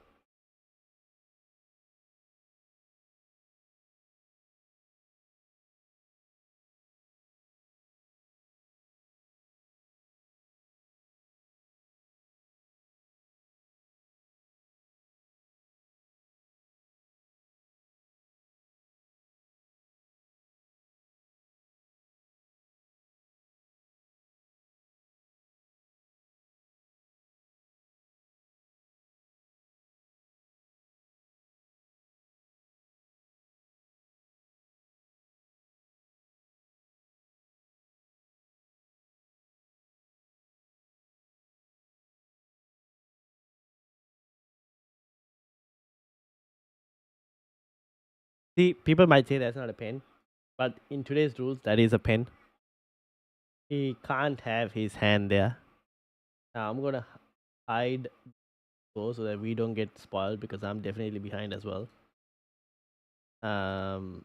See, people might say that's not a pen, but in today's rules, that is a pen. He can't have his hand there. Now I'm gonna hide those so that we don't get spoiled because I'm definitely behind as well. Um,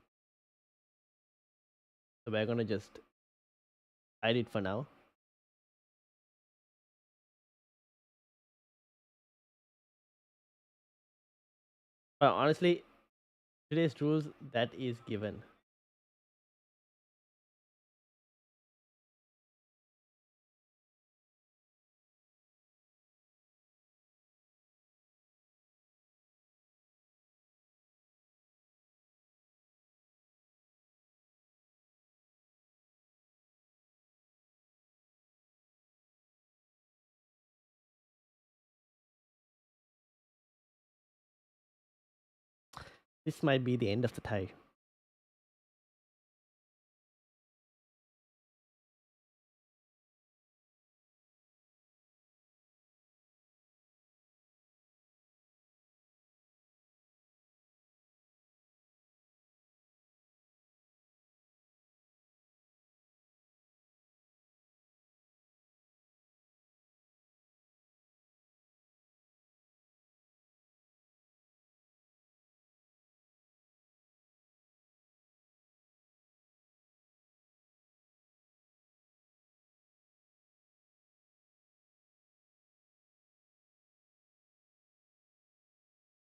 so we're gonna just hide it for now. But honestly, today's rules that is given. This might be the end of the tie.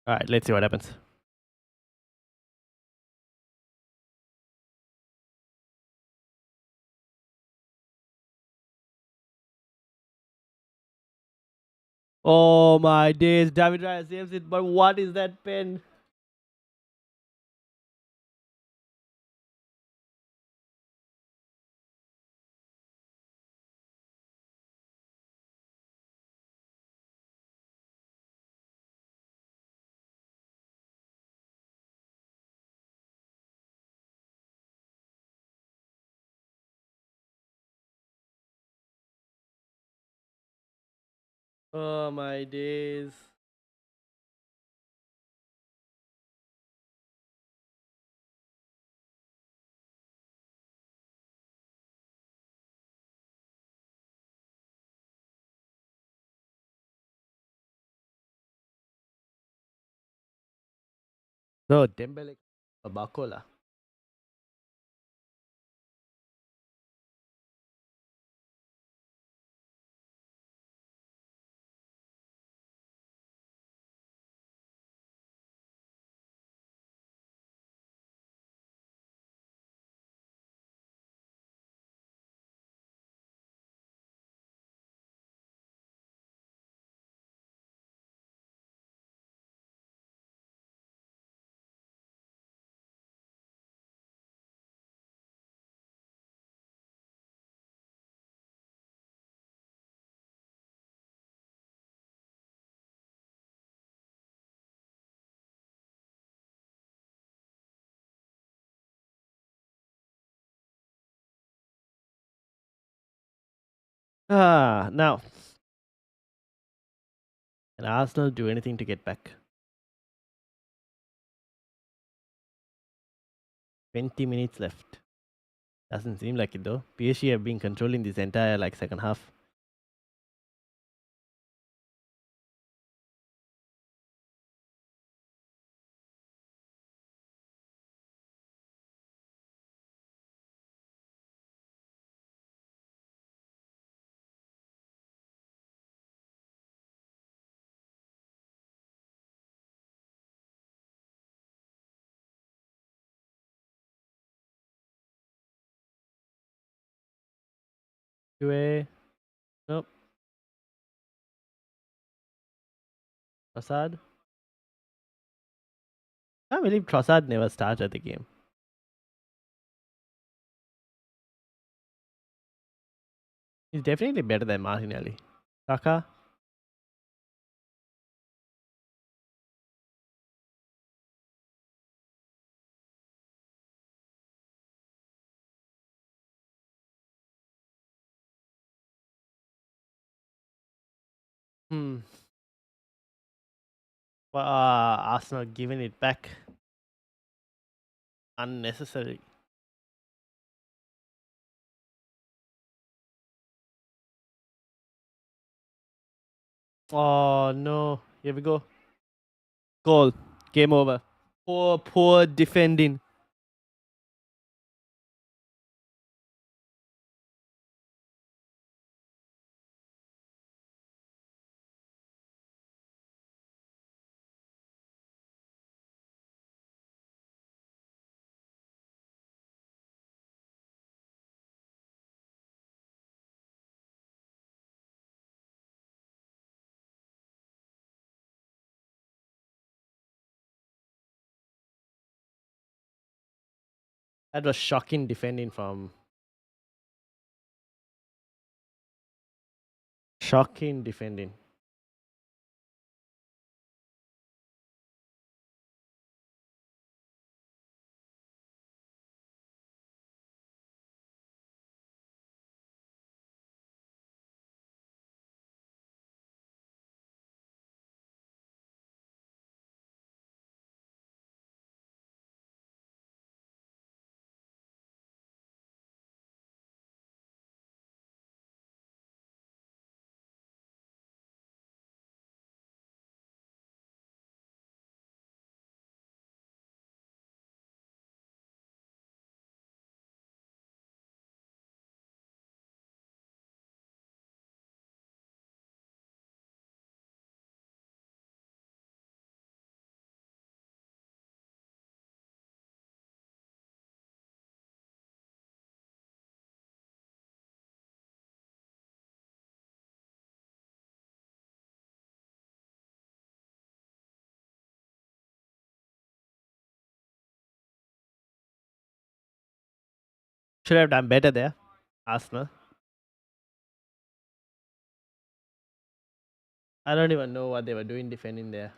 All right, let's see what happens. Oh my days, David Raya saves it, but what is that pen? Oh my days. So Dembele, Bakola. Now, can Arsenal do anything to get back? 20 minutes left. Doesn't seem like it though. PSG have been controlling this entire like second half. QA. Nope. Trossard. Can't believe Trossard never started the game. He's definitely better than Martinelli. Saka. Hmm. Well, Arsenal giving it back. Unnecessary. Oh no. Here we go. Goal. Game over. Poor defending. That was shocking defending from. Shocking defending. Should have done better there. Arsenal. I don't even know what they were doing defending there.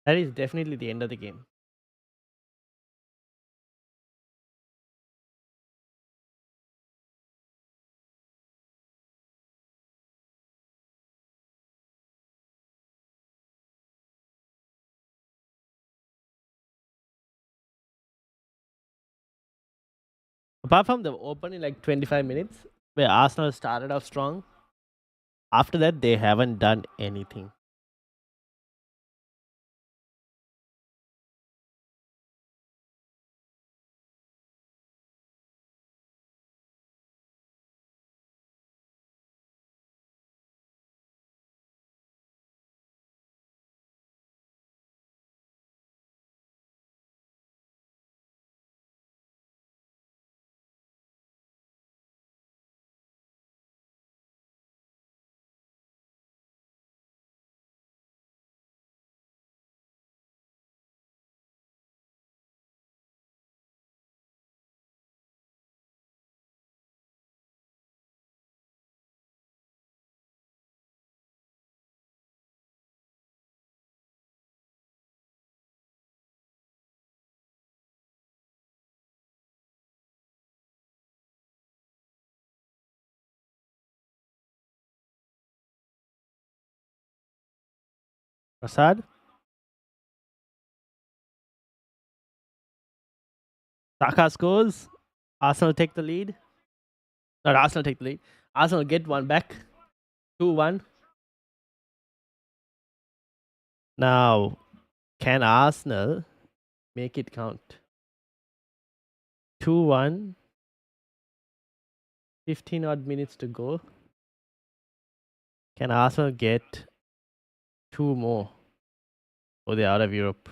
That is definitely the end of the game. Apart from the opening like 25 minutes, where Arsenal started off strong, after that they haven't done anything. Prasad. Saka scores. Arsenal take the lead. Not Arsenal take the lead. Arsenal get one back. 2-1. Now, can Arsenal make it count? 2-1. 15 odd minutes to go. Can Arsenal get two more? Or they're out of Europe?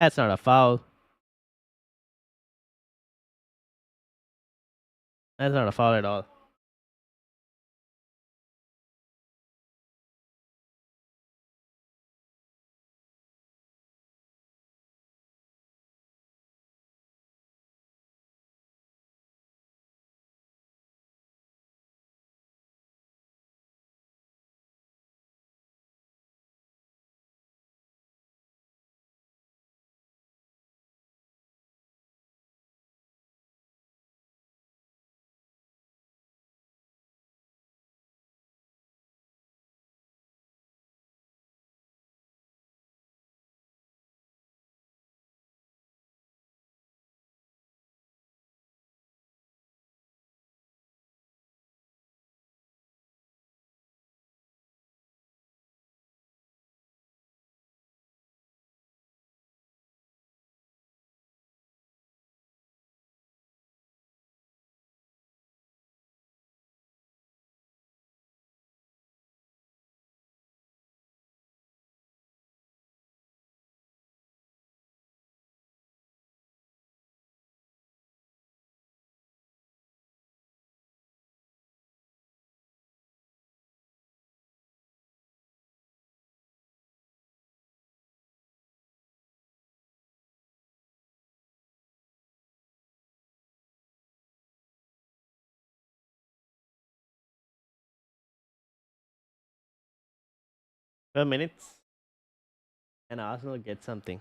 That's not a foul. That's not a foul at all. Minutes. And Arsenal get something.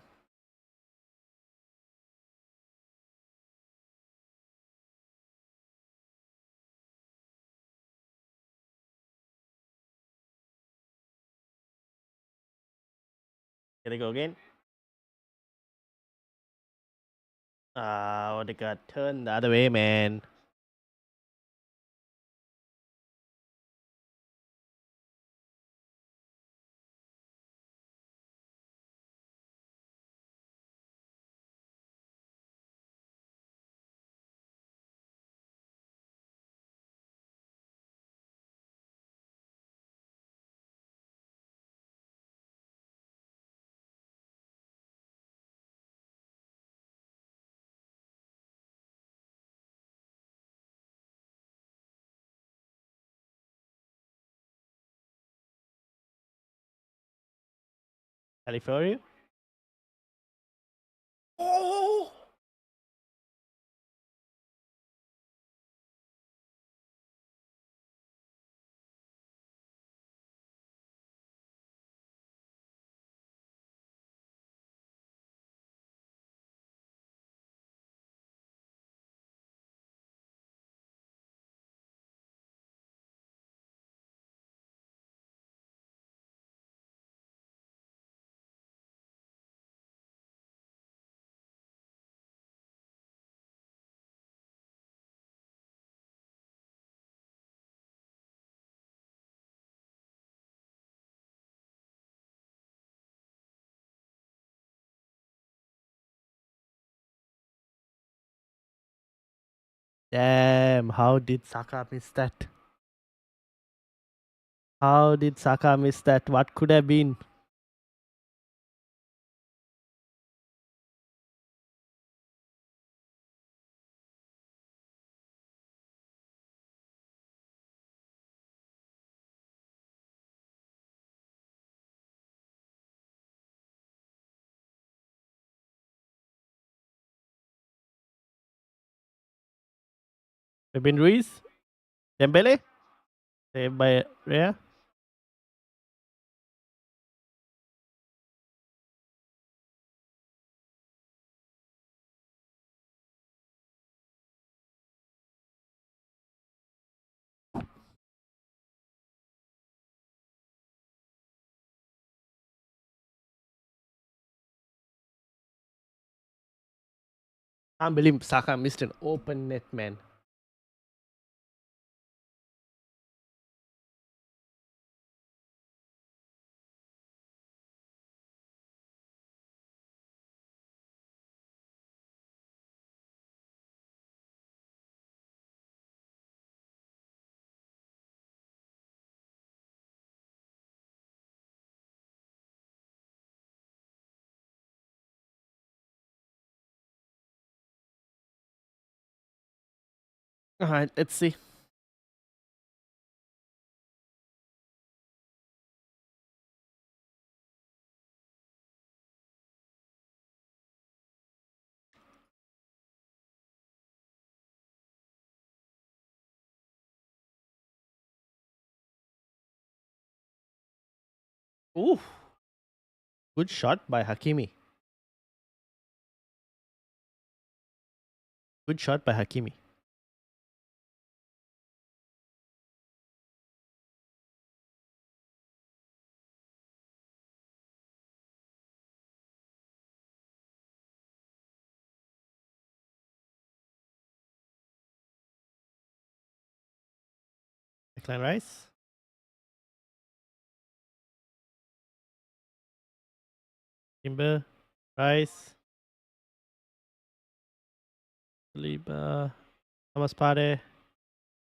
Can they go again? They got turned the other way, man. California? Oh! Damn, how did Saka miss that? How did Saka miss that? What could have been? Robin Ruiz? Dembele? Saved by Rhea? Can't believe Saka missed an open net, man. Alright, let's see. Ooh, good shot by Hakimi. Good shot by Hakimi. Declan Rice. Timber. Rice. Saliba. Thomas Partey.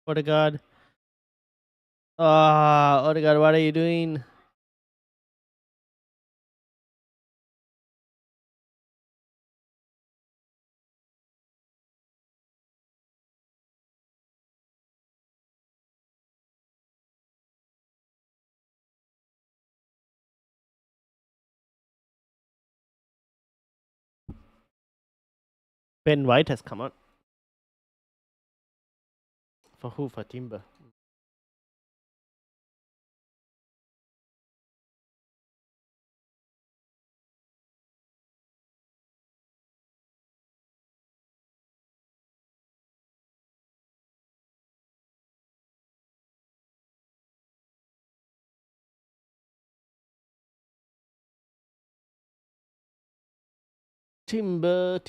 Odegaard. Ah, Odegaard, what are you doing? Ben White has come on. For who? For Timber. Timber.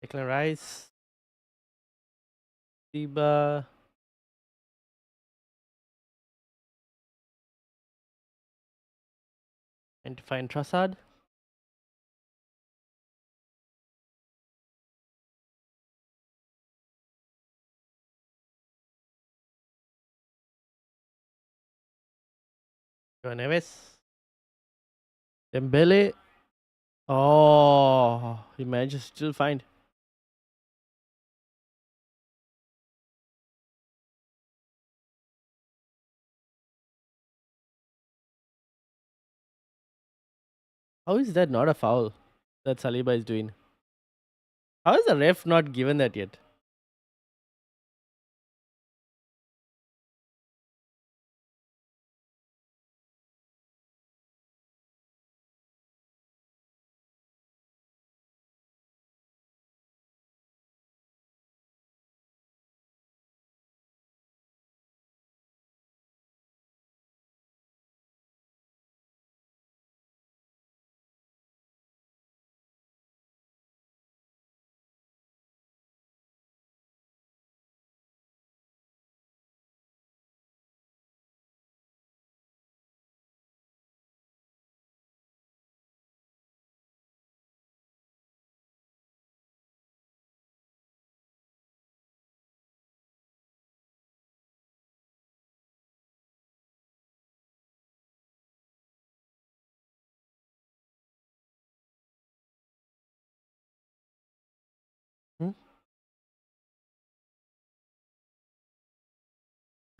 Declan Rice. Saliba. And to find Trossard. Joe Neves. Dembele. Oh, he manages to still find. How is that not a foul that Saliba is doing? How is the ref not given that yet?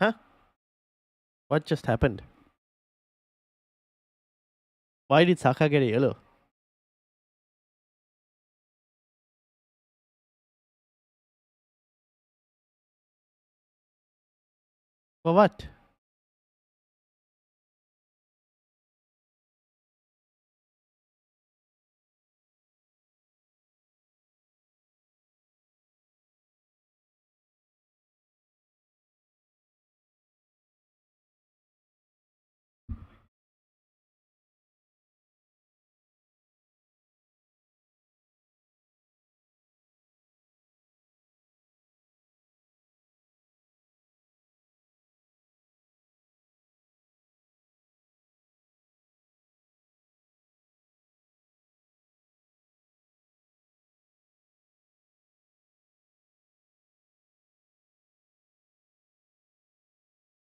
Huh? What just happened? Why did Saka get a yellow? For what?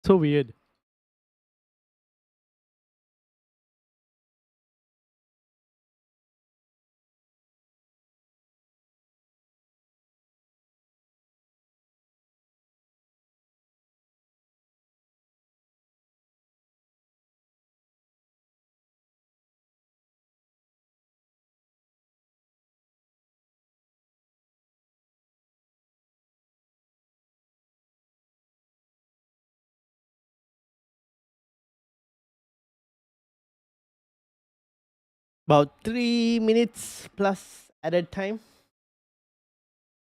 So weird. About 3 minutes plus added time,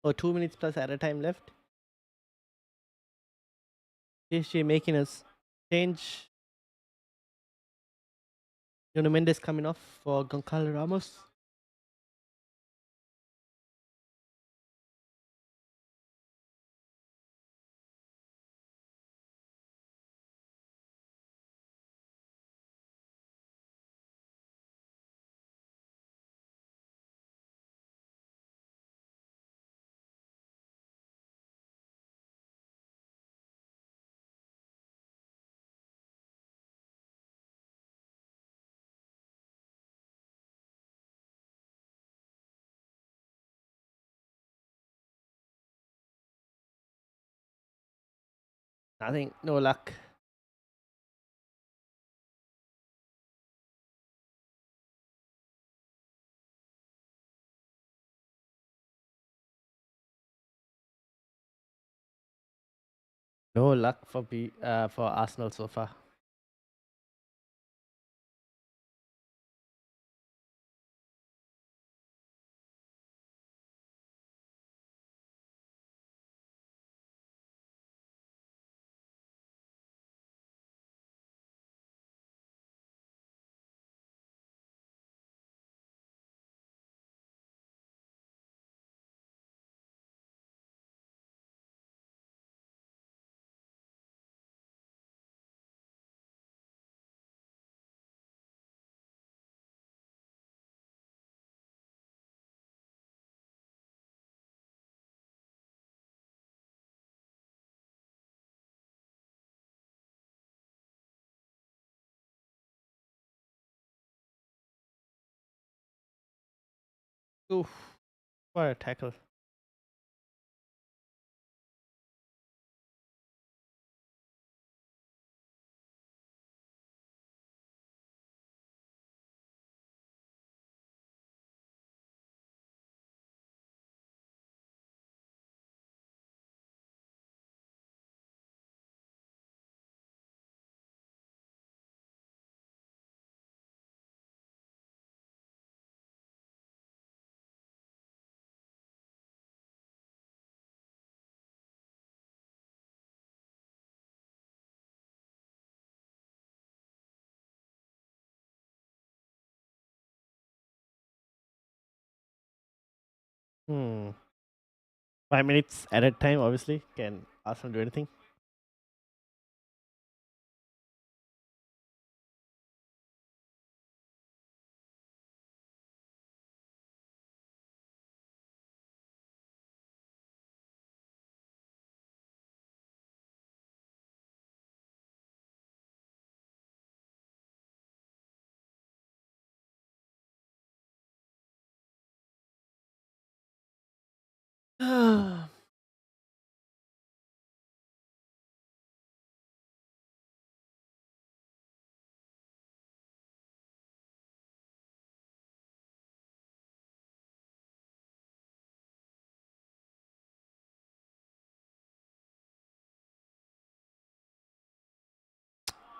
or 2 minutes plus added time left. PSG making us change. Nuno Mendes coming off for Goncalo Ramos. Nothing, no luck. No luck for Arsenal so far. Oof, what a tackle. Hmm. 5 minutes added time, obviously. Can Arsenal do anything?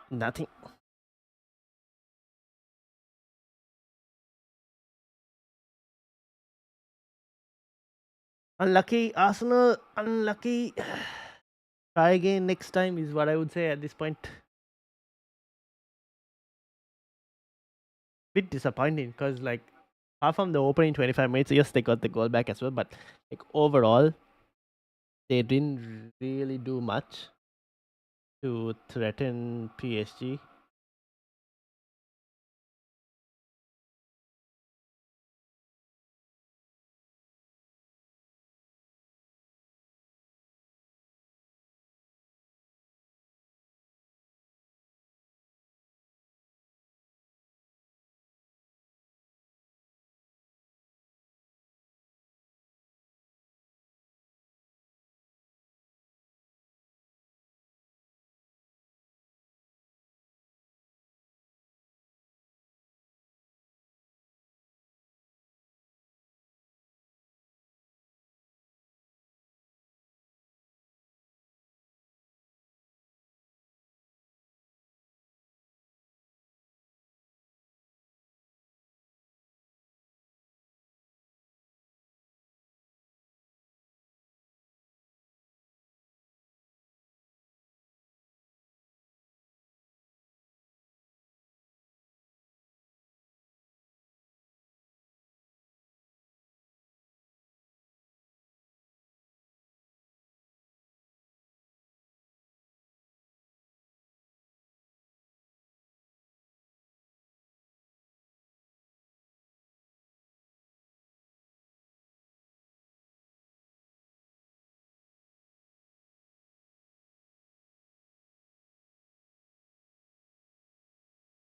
Nothing. Unlucky Arsenal. Unlucky. Try again next time is what I would say at this point. Bit disappointing because like apart from the opening 25 minutes, yes, they got the goal back as well, but like overall, they didn't really do much to threaten PSG.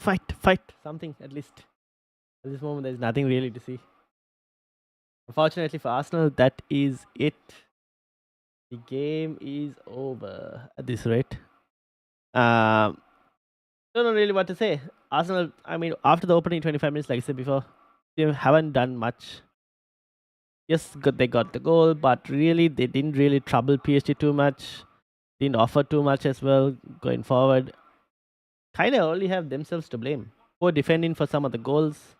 Fight, something at least. At this moment, there's nothing really to see. Unfortunately for Arsenal, that is it. The game is over at this rate. Don't know really what to say. Arsenal, I mean, after the opening 25 minutes, like I said before, they haven't done much. Yes, they got the goal, but really, they didn't really trouble PSG too much. Didn't offer too much as well going forward. Kind of only have themselves to blame for defending for some of the goals.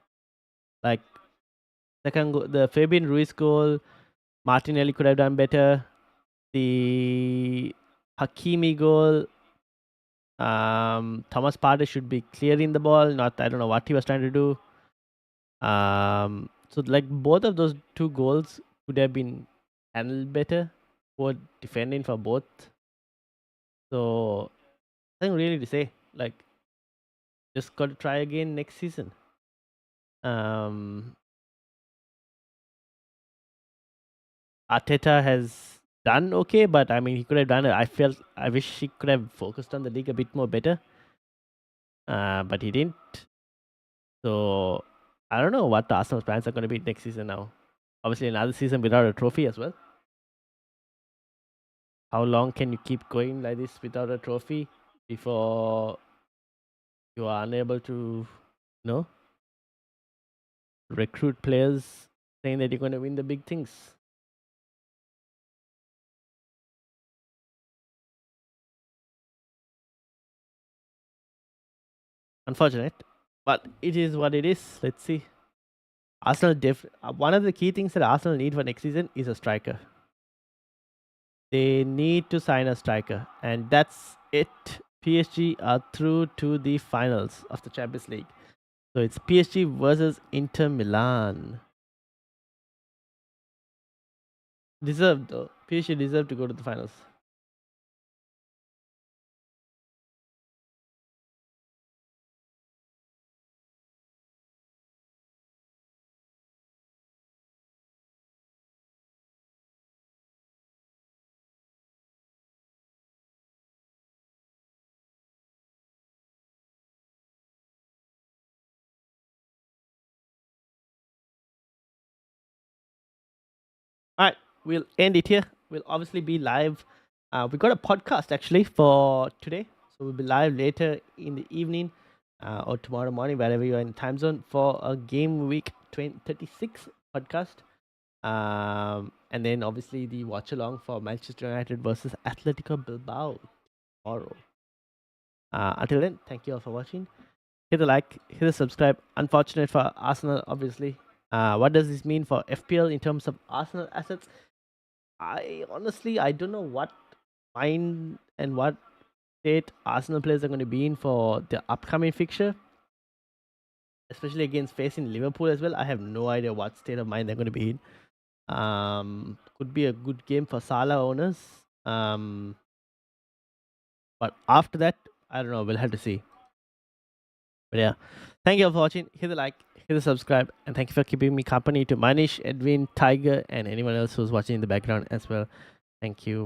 Like the Fabian Ruiz goal, Martinelli could have done better. The Hakimi goal, Thomas Partey should be clearing the ball. Not, I don't know what he was trying to do. So like both of those two goals could have been handled better for defending for both. So nothing really to say. Like just got to try again next season. Um, Arteta has done okay, but I mean he could have done it. I wish he could have focused on the league a bit more better. But he didn't. So I don't know what the Arsenal's plans are going to be next season now. Obviously another season without a trophy as well. How long can you keep going like this without a trophy before you are unable to, recruit players saying that you're going to win the big things? Unfortunate, but it is what it is. Let's see. Arsenal one of the key things that Arsenal need for next season is a striker. They need to sign a striker, and that's it. PSG are through to the finals of the Champions League. So it's PSG versus Inter Milan. Deserved though. PSG deserved to go to the finals. All right, we'll end it here. We'll obviously be live. We got a podcast actually for today, so we'll be live later in the evening or tomorrow morning, wherever you are in time zone, for a game week 36 podcast. And then obviously the watch along for Manchester United versus Atletico Bilbao tomorrow. Until then, thank you all for watching. Hit the like, hit the subscribe. Unfortunate for Arsenal, obviously. What does this mean for FPL in terms of Arsenal assets? I don't know what mind and what state Arsenal players are going to be in for the upcoming fixture, especially against facing Liverpool as well. I have no idea what state of mind they're going to be in. Could be a good game for Salah owners. But after that, I don't know. We'll have to see. But yeah, thank you all for watching. Hit the like, hit the subscribe, and thank you for keeping me company to Manish, Edwin, Tiger, and anyone else who's watching in the background as well. Thank you.